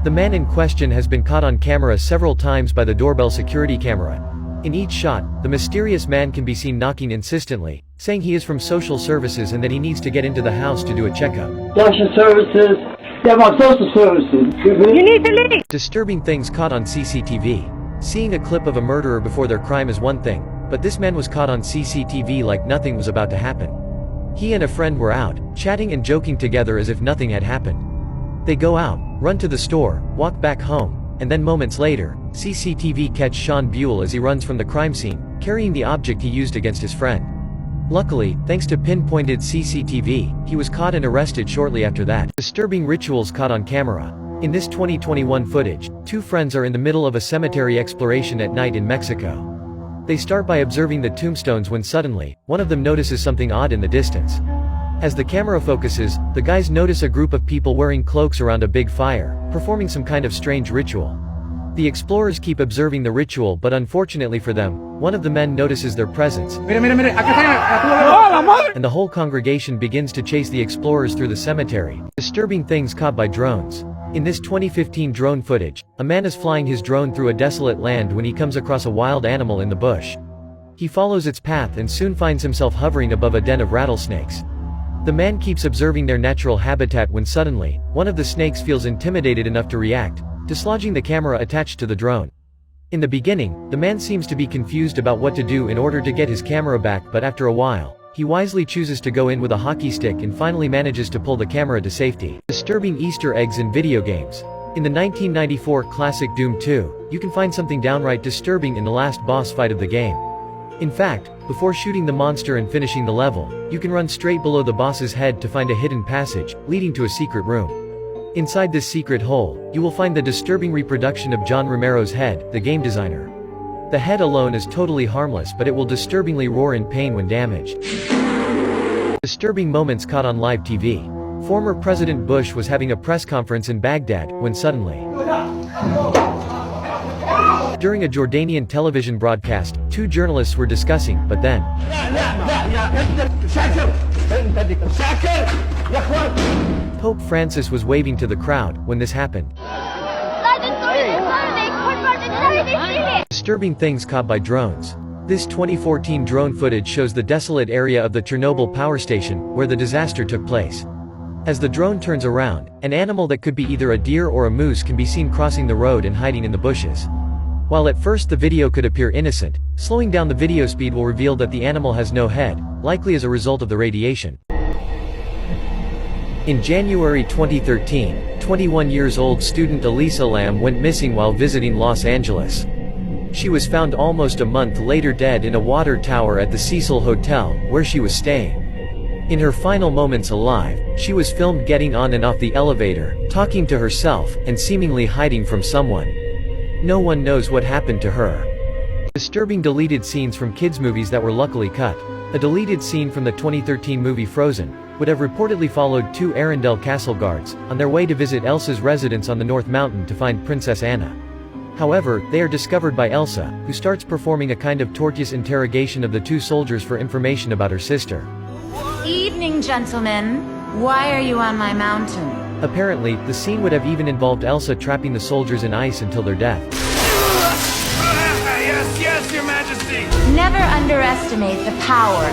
Speaker 1: The man in question has been caught on camera several times by the doorbell security camera. In each shot, the mysterious man can be seen knocking insistently, saying he is from social services and that he needs to get into the house to do a checkup.
Speaker 12: Social services. Yeah, my social services. You need to leave.
Speaker 1: Disturbing things caught on CCTV. Seeing a clip of a murderer before their crime is one thing, but this man was caught on CCTV like nothing was about to happen. He and a friend were out, chatting and joking together as if nothing had happened. They go out, run to the store, walk back home, and then moments later, CCTV catch Sean Buell as he runs from the crime scene, carrying the object he used against his friend. Luckily, thanks to pinpointed CCTV, he was caught and arrested shortly after that. Disturbing rituals caught on camera. In this 2021 footage, two friends are in the middle of a cemetery exploration at night in Mexico. They start by observing the tombstones when suddenly, one of them notices something odd in the distance. As the camera focuses, the guys notice a group of people wearing cloaks around a big fire, performing some kind of strange ritual. The explorers keep observing the ritual, but unfortunately for them, one of the men notices their presence, and the whole congregation begins to chase the explorers through the cemetery. Disturbing things caught by drones. In this 2015 drone footage, a man is flying his drone through a desolate land when he comes across a wild animal in the bush. He follows its path and soon finds himself hovering above a den of rattlesnakes. The man keeps observing their natural habitat when suddenly, one of the snakes feels intimidated enough to react, dislodging the camera attached to the drone. In the beginning, the man seems to be confused about what to do in order to get his camera back, but after a while, he wisely chooses to go in with a hockey stick and finally manages to pull the camera to safety. Disturbing Easter eggs in video games. In the 1994 classic Doom 2, you can find something downright disturbing in the last boss fight of the game. In fact, before shooting the monster and finishing the level, you can run straight below the boss's head to find a hidden passage, leading to a secret room. Inside this secret hole, you will find the disturbing reproduction of John Romero's head, the game designer. The head alone is totally harmless, but it will disturbingly roar in pain when damaged. Disturbing moments caught on live TV. Former President Bush was having a press conference in Baghdad, when suddenly, during a Jordanian television broadcast, two journalists were discussing, but then, Pope Francis was waving to the crowd when this happened. Disturbing things caught by drones. This 2014 drone footage shows the desolate area of the Chernobyl power station, where the disaster took place. As the drone turns around, an animal that could be either a deer or a moose can be seen crossing the road and hiding in the bushes. While at first the video could appear innocent, slowing down the video speed will reveal that the animal has no head, likely as a result of the radiation. In January 2013, 21-year-old student Elisa Lam went missing while visiting Los Angeles. She was found almost a month later dead in a water tower at the Cecil Hotel, where she was staying. In her final moments alive, she was filmed getting on and off the elevator, talking to herself, and seemingly hiding from someone. No one knows what happened to her. Disturbing deleted scenes from kids' movies that were luckily cut. A deleted scene from the 2013 movie Frozen would have reportedly followed two Arendelle castle guards on their way to visit Elsa's residence on the North Mountain to find Princess Anna. However, they are discovered by Elsa, who starts performing a kind of tortuous interrogation of the two soldiers for information about her sister.
Speaker 20: Evening, gentlemen. Why are you on my mountain?
Speaker 1: Apparently, the scene would have even involved Elsa trapping the soldiers in ice until their death.
Speaker 5: Yes, yes, Your Majesty!
Speaker 20: Never underestimate the power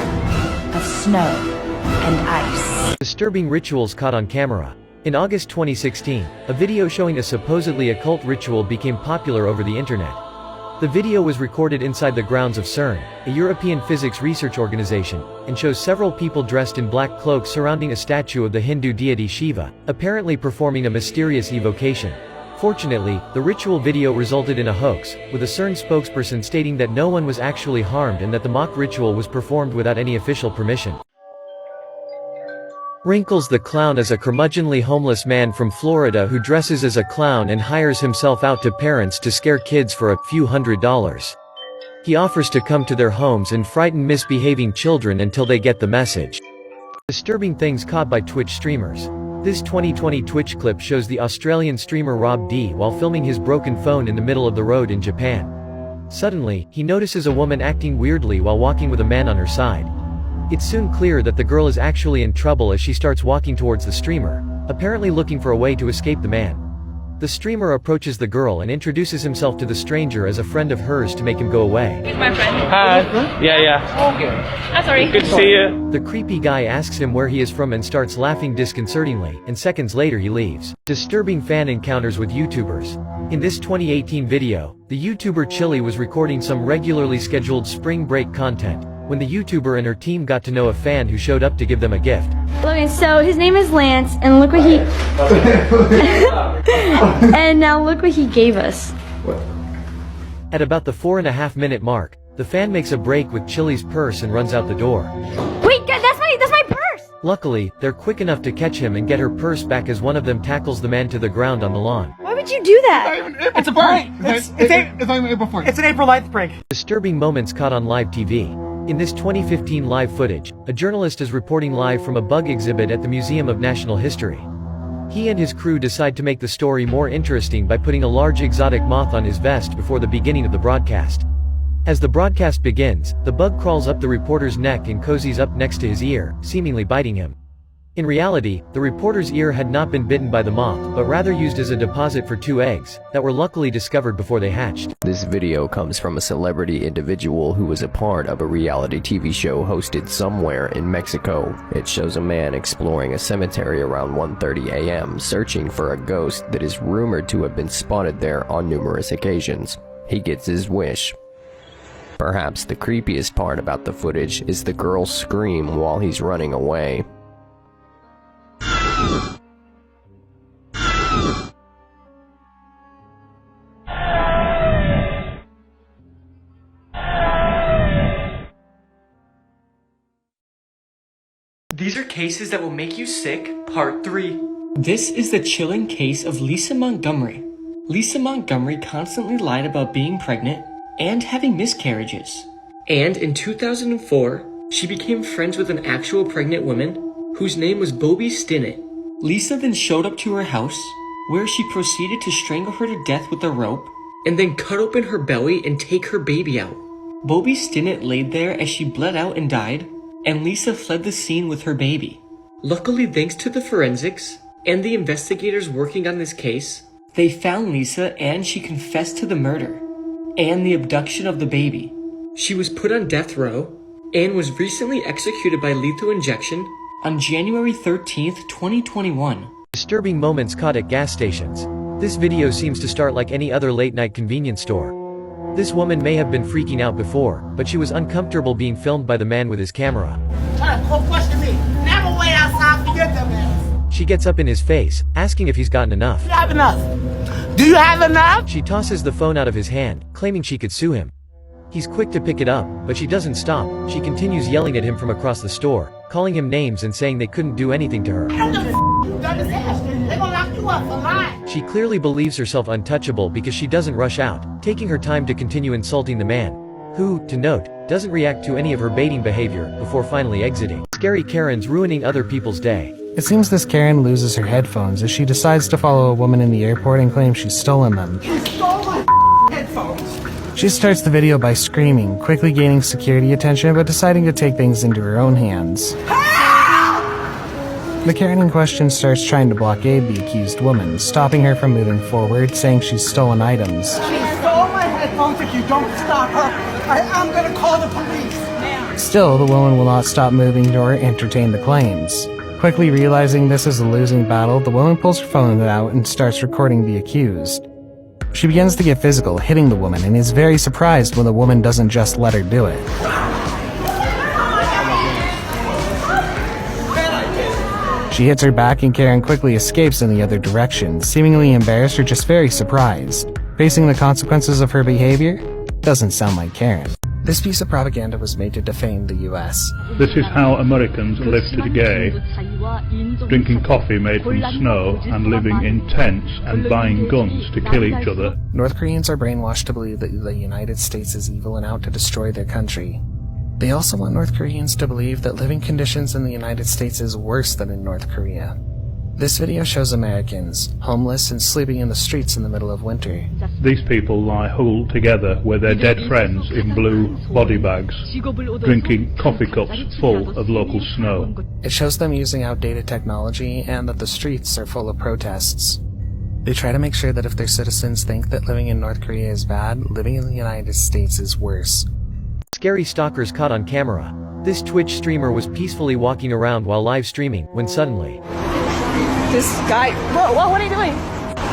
Speaker 20: of snow and ice.
Speaker 1: Disturbing rituals caught on camera. In August 2016, a video showing a supposedly occult ritual became popular over the internet. The video was recorded inside the grounds of CERN, a European physics research organization, and shows several people dressed in black cloaks surrounding a statue of the Hindu deity Shiva, apparently performing a mysterious evocation. Fortunately, the ritual video resulted in a hoax, with a CERN spokesperson stating that no one was actually harmed and that the mock ritual was performed without any official permission. Wrinkles the Clown is a curmudgeonly homeless man from Florida who dresses as a clown and hires himself out to parents to scare kids for a few $100s. He offers to come to their homes and frighten misbehaving children until they get the message. Disturbing things caught by Twitch streamers. This 2020 Twitch clip shows the Australian streamer Rob D while filming his broken phone in the middle of the road in Japan. Suddenly, he notices a woman acting weirdly while walking with a man on her side. It's soon clear that the girl is actually in trouble as she starts walking towards the streamer, apparently looking for a way to escape the man. The streamer approaches the girl and introduces himself to the stranger as a friend of hers to make him go away.
Speaker 2: He's my friend.
Speaker 5: Hi. Yeah.
Speaker 2: Okay. I'm sorry.
Speaker 5: Good to see you.
Speaker 1: The creepy guy asks him where he is from and starts laughing disconcertingly, and seconds later he leaves. Disturbing fan encounters with YouTubers. In this 2018 video, the YouTuber Chili was recording some regularly scheduled spring break content, when the YouTuber and her team got to know a fan who showed up to give them a gift.
Speaker 21: Okay, so his name is Lance, and look what he... and now look what he gave us.
Speaker 1: At about the 4.5-minute mark, the fan makes a break with Chili's purse and runs out the door.
Speaker 21: Wait, that's my purse!
Speaker 1: Luckily, they're quick enough to catch him and get her purse back as one of them tackles the man to the ground on the lawn.
Speaker 21: Why would you do that?
Speaker 22: It's a prank! It's not even April 4th. It's an April 9th prank.
Speaker 1: Disturbing moments caught on live TV. In this 2015 live footage, a journalist is reporting live from a bug exhibit at the Museum of National History. He and his crew decide to make the story more interesting by putting a large exotic moth on his vest before the beginning of the broadcast. As the broadcast begins, the bug crawls up the reporter's neck and cozies up next to his ear, seemingly biting him. In reality, the reporter's ear had not been bitten by the moth, but rather used as a deposit for 2 eggs, that were luckily discovered before they hatched.
Speaker 23: This video comes from a celebrity individual who was a part of a reality TV show hosted somewhere in Mexico. It shows a man exploring a cemetery around 1:30 a.m. searching for a ghost that is rumored to have been spotted there on numerous occasions. He gets his wish. Perhaps the creepiest part about the footage is the girl's scream while he's running away.
Speaker 24: These are cases that will make you sick, part 3. This is the chilling case of Lisa Montgomery. Lisa Montgomery constantly lied about being pregnant and having miscarriages. And in 2004, she became friends with an actual pregnant woman whose name was Bobby Stinnett. Lisa then showed up to her house, where she proceeded to strangle her to death with a rope, and then cut open her belly and take her baby out. Bobby Stinnett laid there as she bled out and died, and Lisa fled the scene with her baby. Luckily, thanks to the forensics and the investigators working on this case, they found Lisa and she confessed to the murder and the abduction of the baby. She was put on death row and was recently executed by lethal injection on January 13th, 2021.
Speaker 1: Disturbing moments caught at gas stations. This video seems to start like any other late-night convenience store. This woman may have been freaking out before, but she was uncomfortable being filmed by the man with his camera.
Speaker 22: Try to question me. Never wait outside for your dumb ass.
Speaker 1: She gets up in his face, asking if he's gotten enough.
Speaker 3: Do you have enough? Do you have enough?
Speaker 1: She tosses the phone out of his hand, claiming she could sue him. He's quick to pick it up, but she doesn't stop. She continues yelling at him from across the store, calling him names and saying they couldn't do anything to her.
Speaker 3: They're gonna lock you up for lying.
Speaker 1: She clearly believes herself untouchable because she doesn't rush out, taking her time to continue insulting the man, who, to note, doesn't react to any of her baiting behavior before finally exiting. Scary Karen's ruining other people's day.
Speaker 4: It seems this Karen loses her headphones as she decides to follow a woman in the airport and claims she's stolen them.
Speaker 3: You stole my headphones.
Speaker 4: She starts the video by screaming, quickly gaining security attention but deciding to take things into her own hands. The Karen in question starts trying to blockade the accused woman, stopping her from moving forward, saying she's stolen items.
Speaker 3: She stole my headphones. If you don't stop her, I'm gonna call the police.
Speaker 4: Still, the woman will not stop moving nor entertain the claims. Quickly realizing this is a losing battle, the woman pulls her phone out and starts recording the accused. She begins to get physical, hitting the woman, and is very surprised when the woman doesn't just let her do it. She hits her back and Karen quickly escapes in the other direction, seemingly embarrassed or just very surprised. Facing the consequences of her behavior? Doesn't sound like Karen. This piece of propaganda was made to defame the US.
Speaker 6: This is how Americans live today, drinking coffee made from snow and living in tents and buying guns to kill each other.
Speaker 4: North Koreans are brainwashed to believe that the United States is evil and out to destroy their country. They also want North Koreans to believe that living conditions in the United States is worse than in North Korea. This video shows Americans, homeless and sleeping in the streets in the middle of winter.
Speaker 6: These people lie huddled together with their dead friends in blue body bags, drinking coffee cups full of local snow.
Speaker 4: It shows them using outdated technology and that the streets are full of protests. They try to make sure that if their citizens think that living in North Korea is bad, living in the United States is worse.
Speaker 1: Scary stalkers caught on camera. This Twitch streamer was peacefully walking around while live streaming, when suddenly...
Speaker 19: This guy, bro, what are you doing?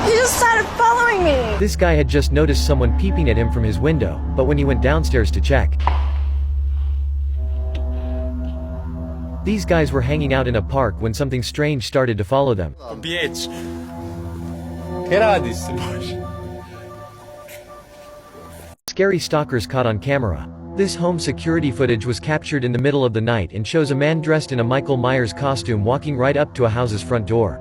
Speaker 19: He just started following me.
Speaker 1: This guy had just noticed someone peeping at him from his window, but when he went downstairs to check, these guys were hanging out in a park when something strange started to follow them.
Speaker 5: Bitch. Get out of this.
Speaker 1: Scary stalkers caught on camera. This home security footage was captured in the middle of the night and shows a man dressed in a Michael Myers costume walking right up to a house's front door.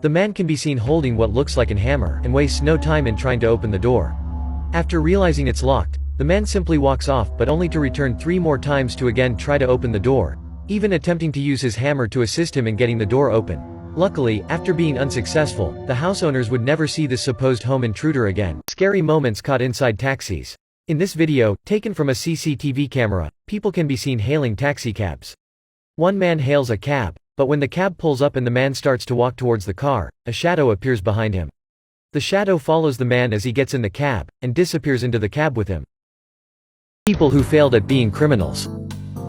Speaker 1: The man can be seen holding what looks like a hammer and wastes no time in trying to open the door. After realizing it's locked, the man simply walks off but only to return 3 more times to again try to open the door, even attempting to use his hammer to assist him in getting the door open. Luckily, after being unsuccessful, the house owners would never see this supposed home intruder again. Scary moments caught inside taxis. In this video, taken from a CCTV camera, people can be seen hailing taxicabs. One man hails a cab, but when the cab pulls up and the man starts to walk towards the car, a shadow appears behind him. The shadow follows the man as he gets in the cab, and disappears into the cab with him. People who failed at being criminals.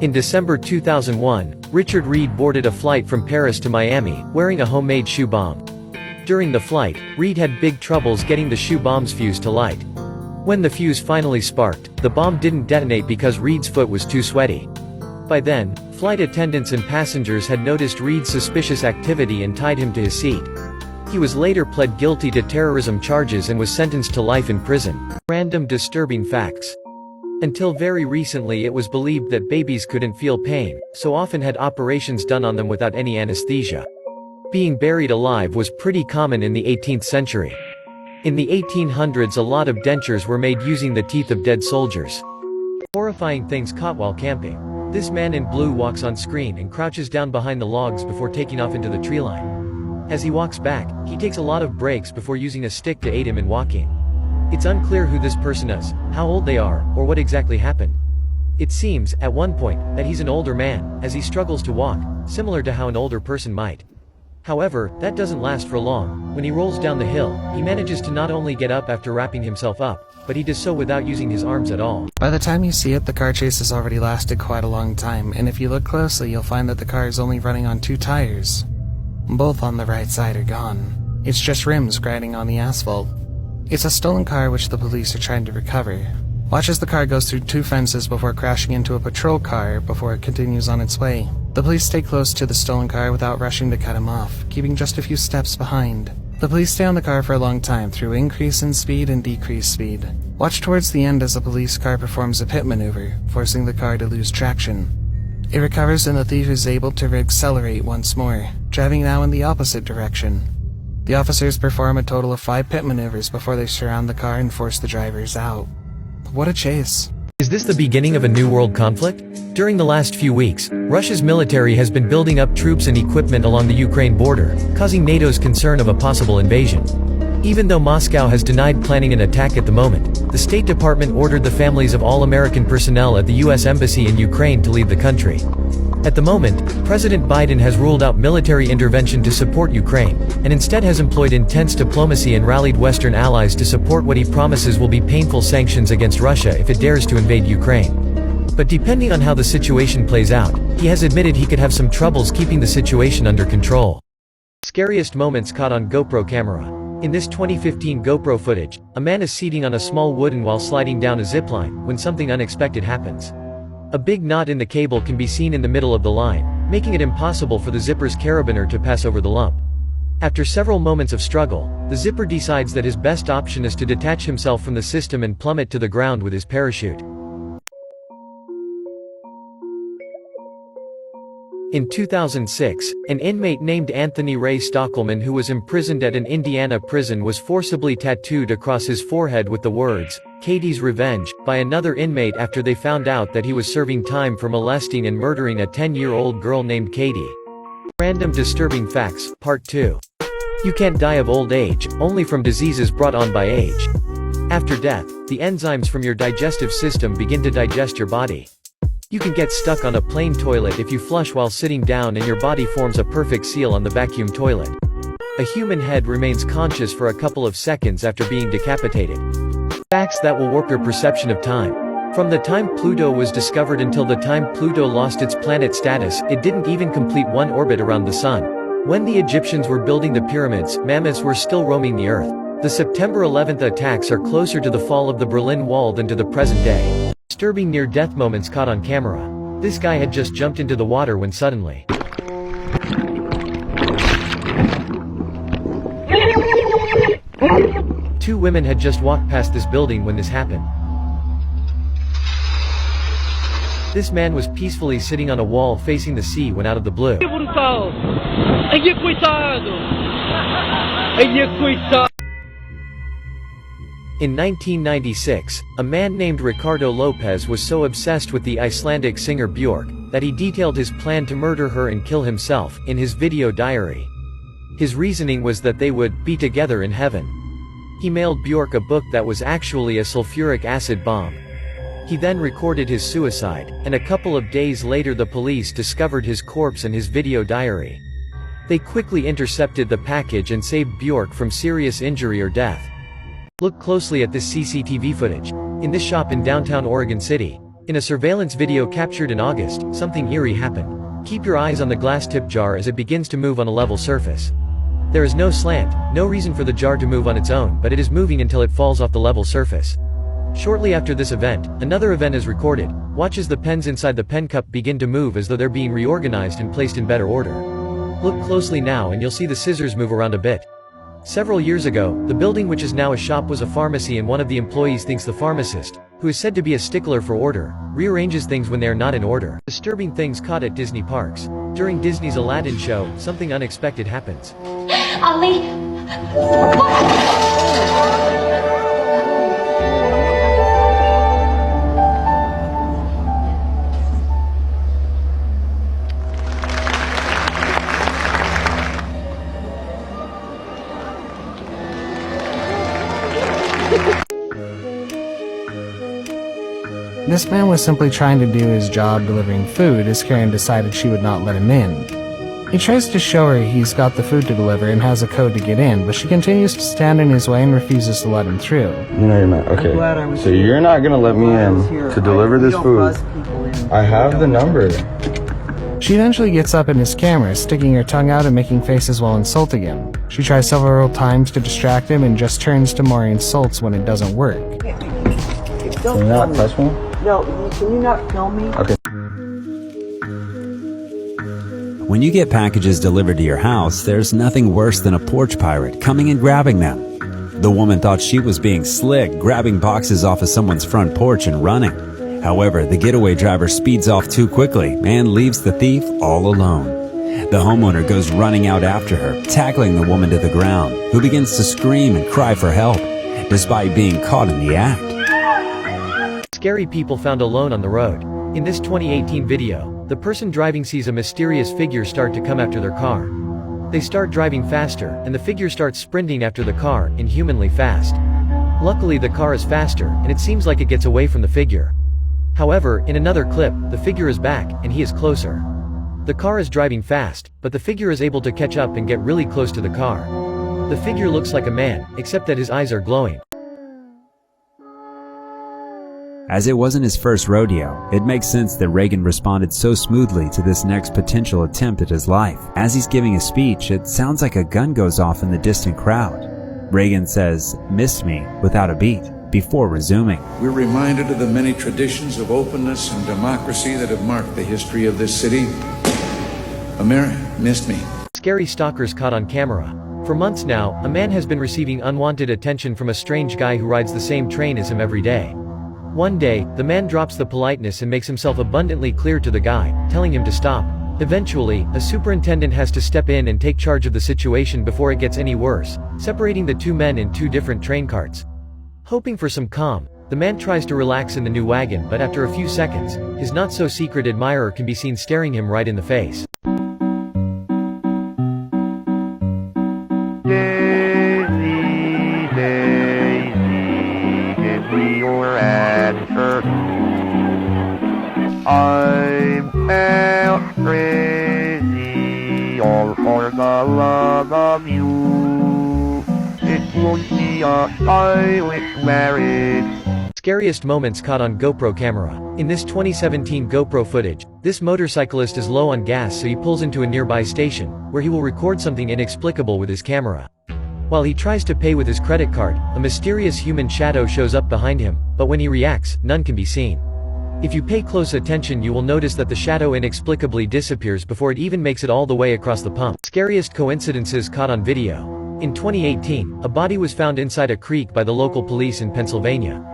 Speaker 1: In December 2001, Richard Reed boarded a flight from Paris to Miami, wearing a homemade shoe bomb. During the flight, Reed had big troubles getting the shoe bomb's fuse to light. When the fuse finally sparked, the bomb didn't detonate because Reed's foot was too sweaty. By then, flight attendants and passengers had noticed Reed's suspicious activity and tied him to his seat. He was later pled guilty to terrorism charges and was sentenced to life in prison. Random disturbing facts. Until very recently it was believed that babies couldn't feel pain, so often had operations done on them without any anesthesia. Being buried alive was pretty common in the 18th century. In the 1800s a lot of dentures were made using the teeth of dead soldiers. Horrifying things caught while camping. This man in blue walks on screen and crouches down behind the logs before taking off into the tree line. As he walks back, he takes a lot of breaks before using a stick to aid him in walking. It's unclear who this person is, how old they are, or what exactly happened. It seems, at one point, that he's an older man, as he struggles to walk, similar to how an older person might. However, that doesn't last for long. When he rolls down the hill, he manages to not only get up after wrapping himself up, but he does so without using his arms at all.
Speaker 4: By the time you see it, the car chase has already lasted quite a long time, and if you look closely you'll find that the car is only running on 2 tires. Both on the right side are gone. It's just rims grinding on the asphalt. It's a stolen car which the police are trying to recover. Watch as the car goes through 2 fences before crashing into a patrol car before it continues on its way. The police stay close to the stolen car without rushing to cut him off, keeping just a few steps behind. The police stay on the car for a long time through increase in speed and decrease speed. Watch towards the end as the police car performs a pit maneuver, forcing the car to lose traction. It recovers and the thief is able to accelerate once more, driving now in the opposite direction. The officers perform a total of 5 pit maneuvers before they surround the car and force the drivers out. What a chase.
Speaker 1: Is this the beginning of a new world conflict? During the last few weeks, Russia's military has been building up troops and equipment along the Ukraine border, causing NATO's concern of a possible invasion. Even though Moscow has denied planning an attack at the moment, the State Department ordered the families of all American personnel at the U.S. Embassy in Ukraine to leave the country. At the moment, President Biden has ruled out military intervention to support Ukraine, and instead has employed intense diplomacy and rallied Western allies to support what he promises will be painful sanctions against Russia if it dares to invade Ukraine. But depending on how the situation plays out, he has admitted he could have some troubles keeping the situation under control. Scariest moments caught on GoPro camera. In this 2015 GoPro footage, a man is seating on a small wooden while sliding down a zipline, when something unexpected happens. A big knot in the cable can be seen in the middle of the line, making it impossible for the zipper's carabiner to pass over the lump. After several moments of struggle, the zipper decides that his best option is to detach himself from the system and plummet to the ground with his parachute. In 2006, an inmate named Anthony Ray Stockelman who was imprisoned at an Indiana prison was forcibly tattooed across his forehead with the words, "Katie's Revenge," by another inmate after they found out that he was serving time for molesting and murdering a 10-year-old girl named Katie. Random Disturbing Facts, Part 2. You can't die of old age, only from diseases brought on by age. After death, the enzymes from your digestive system begin to digest your body. You can get stuck on a plain toilet if you flush while sitting down and your body forms a perfect seal on the vacuum toilet. A human head remains conscious for a couple of seconds after being decapitated. Facts that will warp your perception of time. From the time Pluto was discovered until the time Pluto lost its planet status, it didn't even complete one orbit around the sun. When the Egyptians were building the pyramids, mammoths were still roaming the earth. The September 11th attacks are closer to the fall of the Berlin Wall than to the present day. Disturbing near-death moments caught on camera. This guy had just jumped into the water when suddenly two women had just walked past this building when this happened. This man was peacefully sitting on a wall facing the sea when out of the blue. In 1996, a man named Ricardo Lopez was so obsessed with the Icelandic singer Björk, that he detailed his plan to murder her and kill himself, in his video diary. His reasoning was that they would be together in heaven. He mailed Björk a book that was actually a sulfuric acid bomb. He then recorded his suicide, and a couple of days later the police discovered his corpse and his video diary. They quickly intercepted the package and saved Björk from serious injury or death. Look closely at this CCTV footage. In this shop in downtown Oregon City, in a surveillance video captured in August, something eerie happened. Keep your eyes on the glass tip jar as it begins to move on a level surface. There is no slant, no reason for the jar to move on its own, but it is moving until it falls off the level surface. Shortly after this event, another event is recorded. Watch as the pens inside the pen cup begin to move as though they're being reorganized and placed in better order. Look closely now and you'll see the scissors move around a bit. Several years ago, the building which is now a shop was a pharmacy and one of the employees thinks the pharmacist, who is said to be a stickler for order, rearranges things when they are not in order. Disturbing things caught at Disney parks. During Disney's Aladdin show, something unexpected happens.
Speaker 21: Ali!
Speaker 4: This man was simply trying to do his job delivering food as Karen decided she would not let him in. He tries to show her he's got the food to deliver and has a code to get in, but she continues to stand in his way and refuses to let him through.
Speaker 9: You know you're not. Okay, so you're not gonna let me in to deliver this food. I have the number.
Speaker 4: She eventually gets up in his camera, sticking her tongue out and making faces while insulting him. She tries several times to distract him and just turns to more insults when it doesn't work.
Speaker 9: Can you not touch me?
Speaker 3: No, can you not film me?
Speaker 9: Okay.
Speaker 7: When you get packages delivered to your house, there's nothing worse than a porch pirate coming and grabbing them. The woman thought she was being slick, grabbing boxes off of someone's front porch and running. However, the getaway driver speeds off too quickly and leaves the thief all alone. The homeowner goes running out after her, tackling the woman to the ground, who begins to scream and cry for help, despite being caught in the act.
Speaker 1: Scary people found alone on the road. In this 2018 video, the person driving sees a mysterious figure start to come after their car. They start driving faster, and the figure starts sprinting after the car, inhumanly fast. Luckily the car is faster, and it seems like it gets away from the figure. However, in another clip, the figure is back, and he is closer. The car is driving fast, but the figure is able to catch up and get really close to the car. The figure looks like a man, except that his eyes are glowing.
Speaker 7: As it wasn't his first rodeo, it makes sense that Reagan responded so smoothly to this next potential attempt at his life. As he's giving a speech, it sounds like a gun goes off in the distant crowd. Reagan says, "Missed me," without a beat, before resuming.
Speaker 8: We're reminded of the many traditions of openness and democracy that have marked the history of this city. America missed me.
Speaker 1: Scary stalkers caught on camera. For months now, a man has been receiving unwanted attention from a strange guy who rides the same train as him every day. One day, the man drops the politeness and makes himself abundantly clear to the guy, telling him to stop. Eventually, a superintendent has to step in and take charge of the situation before it gets any worse, separating the two men in two different train carts. Hoping for some calm, the man tries to relax in the new wagon, but after a few seconds, his not-so-secret admirer can be seen staring him right in the face.
Speaker 10: I'm out crazy all for the love of you. It won't be a stylish marriage.
Speaker 1: Scariest moments caught on GoPro camera. In this 2017 GoPro footage, this motorcyclist is low on gas, so he pulls into a nearby station, where he will record something inexplicable with his camera. While he tries to pay with his credit card, a mysterious human shadow shows up behind him, but when he reacts, none can be seen. If you pay close attention, you will notice that the shadow inexplicably disappears before it even makes it all the way across the pump. Scariest coincidences caught on video. In 2018, a body was found inside a creek by the local police in Pennsylvania.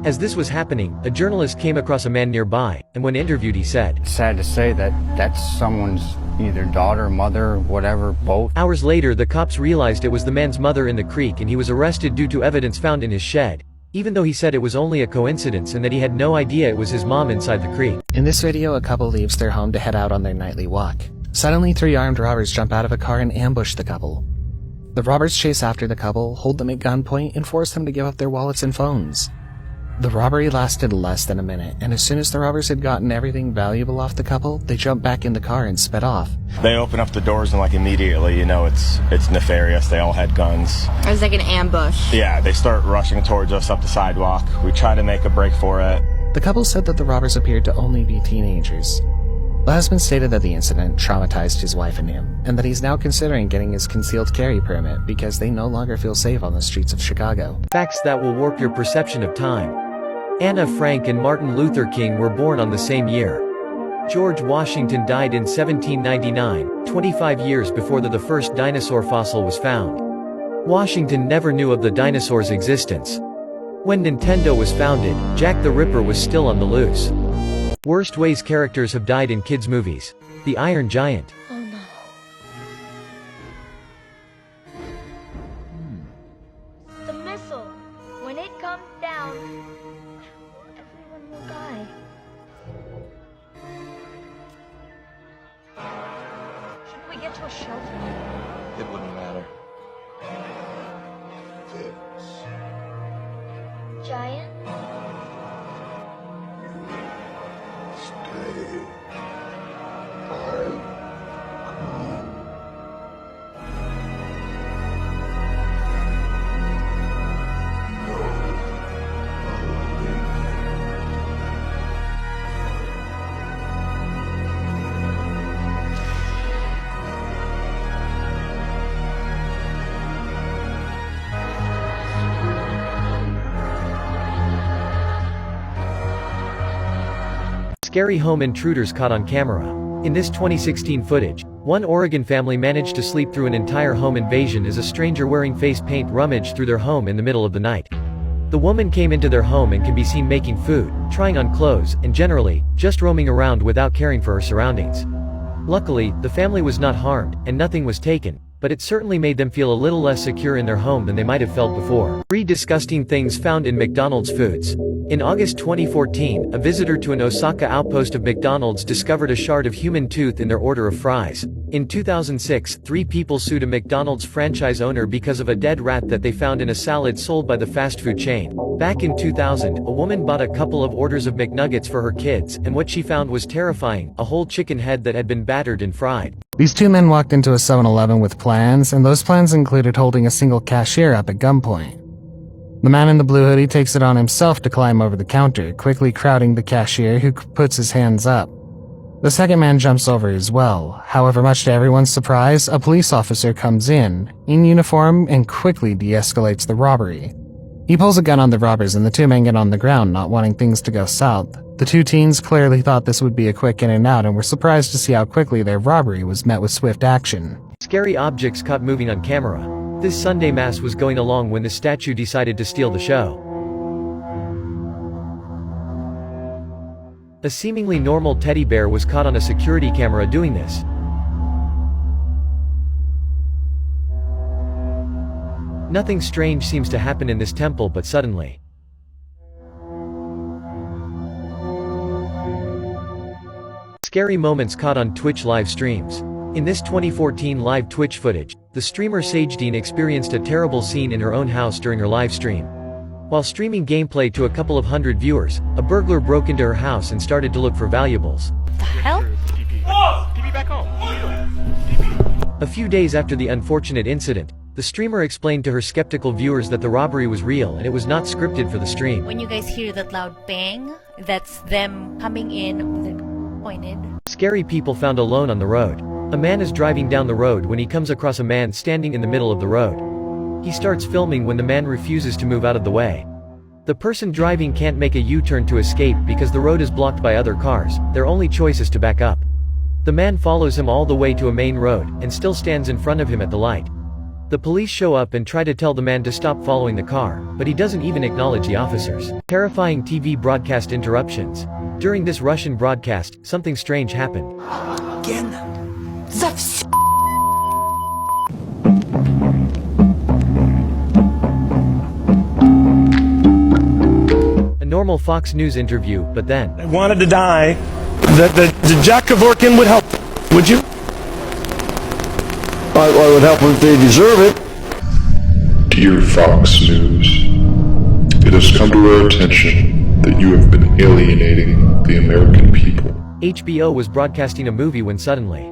Speaker 1: As this was happening, a journalist came across a man nearby, and when interviewed he said,
Speaker 11: "It's sad to say that that's someone's either daughter, mother, whatever, both."
Speaker 1: Hours later the cops realized it was the man's mother in the creek, and he was arrested due to evidence found in his shed, even though he said it was only a coincidence and that he had no idea it was his mom inside the creek.
Speaker 4: In this video, a couple leaves their home to head out on their nightly walk. Suddenly, 3 armed robbers jump out of a car and ambush the couple. The robbers chase after the couple, hold them at gunpoint, and force them to give up their wallets and phones. The robbery lasted less than a minute, and as soon as the robbers had gotten everything valuable off the couple, they jumped back in the car and sped off.
Speaker 25: They open up the doors and like immediately, you know, it's nefarious. They all had guns.
Speaker 26: It was like an ambush.
Speaker 25: Yeah, they start rushing towards us up the sidewalk. We try to make a break for it.
Speaker 4: The couple said that the robbers appeared to only be teenagers. The husband stated that the incident traumatized his wife and him, and that he's now considering getting his concealed carry permit because they no longer feel safe on the streets of Chicago.
Speaker 1: Facts that will warp your perception of time. Anna Frank and Martin Luther King were born on the same year. George Washington died in 1799, 25 years before the first dinosaur fossil was found. Washington never knew of the dinosaur's existence. When Nintendo was founded, Jack the Ripper was still on the loose. Worst ways characters have died in kids' movies. The Iron Giant.
Speaker 21: Oh no. The missile. When it comes down, everyone will die. Should we get to a shelter?
Speaker 9: It wouldn't matter.
Speaker 21: Giant?
Speaker 1: Scary home intruders caught on camera. In this 2016 footage, One Oregon family managed to sleep through an entire home invasion as a stranger wearing face paint rummaged through their home in the middle of the night. The woman came into their home and can be seen making food, trying on clothes, and generally, just roaming around without caring for her surroundings. Luckily, the family was not harmed, and nothing was taken, but it certainly made them feel a little less secure in their home than they might have felt before. 3 disgusting things found in McDonald's foods. In August 2014, a visitor to an Osaka outpost of McDonald's discovered a shard of human tooth in their order of fries. In 2006, 3 people sued a McDonald's franchise owner because of a dead rat that they found in a salad sold by the fast food chain. Back in 2000, a woman bought a couple of orders of McNuggets for her kids, and what she found was terrifying: a whole chicken head that had been battered and fried.
Speaker 4: These 2 men walked into a 7-Eleven with plans, and those plans included holding a single cashier up at gunpoint. The man in the blue hoodie takes it on himself to climb over the counter, quickly crowding the cashier, who puts his hands up. The second man jumps over as well. However, much to everyone's surprise, a police officer comes in uniform, and quickly de-escalates the robbery. He pulls a gun on the robbers and the 2 men get on the ground, not wanting things to go south. The 2 teens clearly thought this would be a quick in and out and were surprised to see how quickly their robbery was met with swift action.
Speaker 1: Scary objects caught moving on camera. This Sunday Mass was going along when the statue decided to steal the show. A seemingly normal teddy bear was caught on a security camera doing this. Nothing strange seems to happen in this temple, but suddenly. Scary moments caught on Twitch live streams. In this 2014 live Twitch footage, the streamer Sagedean experienced a terrible scene in her own house during her live stream. While streaming gameplay to a couple of hundred viewers, a burglar broke into her house and started to look for valuables.
Speaker 2: The hell?
Speaker 5: TV back home.
Speaker 1: A few days after the unfortunate incident, the streamer explained to her skeptical viewers that the robbery was real and it was not scripted for the stream.
Speaker 13: When you guys hear that loud bang, that's them coming in with it pointed.
Speaker 1: Scary people found alone on the road. A man is driving down the road when he comes across a man standing in the middle of the road. He starts filming when the man refuses to move out of the way. The person driving can't make a U-turn to escape because the road is blocked by other cars. Their only choice is to back up. The man follows him all the way to a main road, and still stands in front of him at the light. The police show up and try to tell the man to stop following the car, but he doesn't even acknowledge the officers. Terrifying TV broadcast interruptions. During this Russian broadcast, something strange happened. A normal Fox News interview, but then.
Speaker 14: I wanted to die. The Jack Kevorkian would help. Would you?
Speaker 15: I would help them if they deserve it.
Speaker 16: Dear Fox News, it has come to our attention that you have been alienating the American people.
Speaker 1: HBO was broadcasting a movie when suddenly.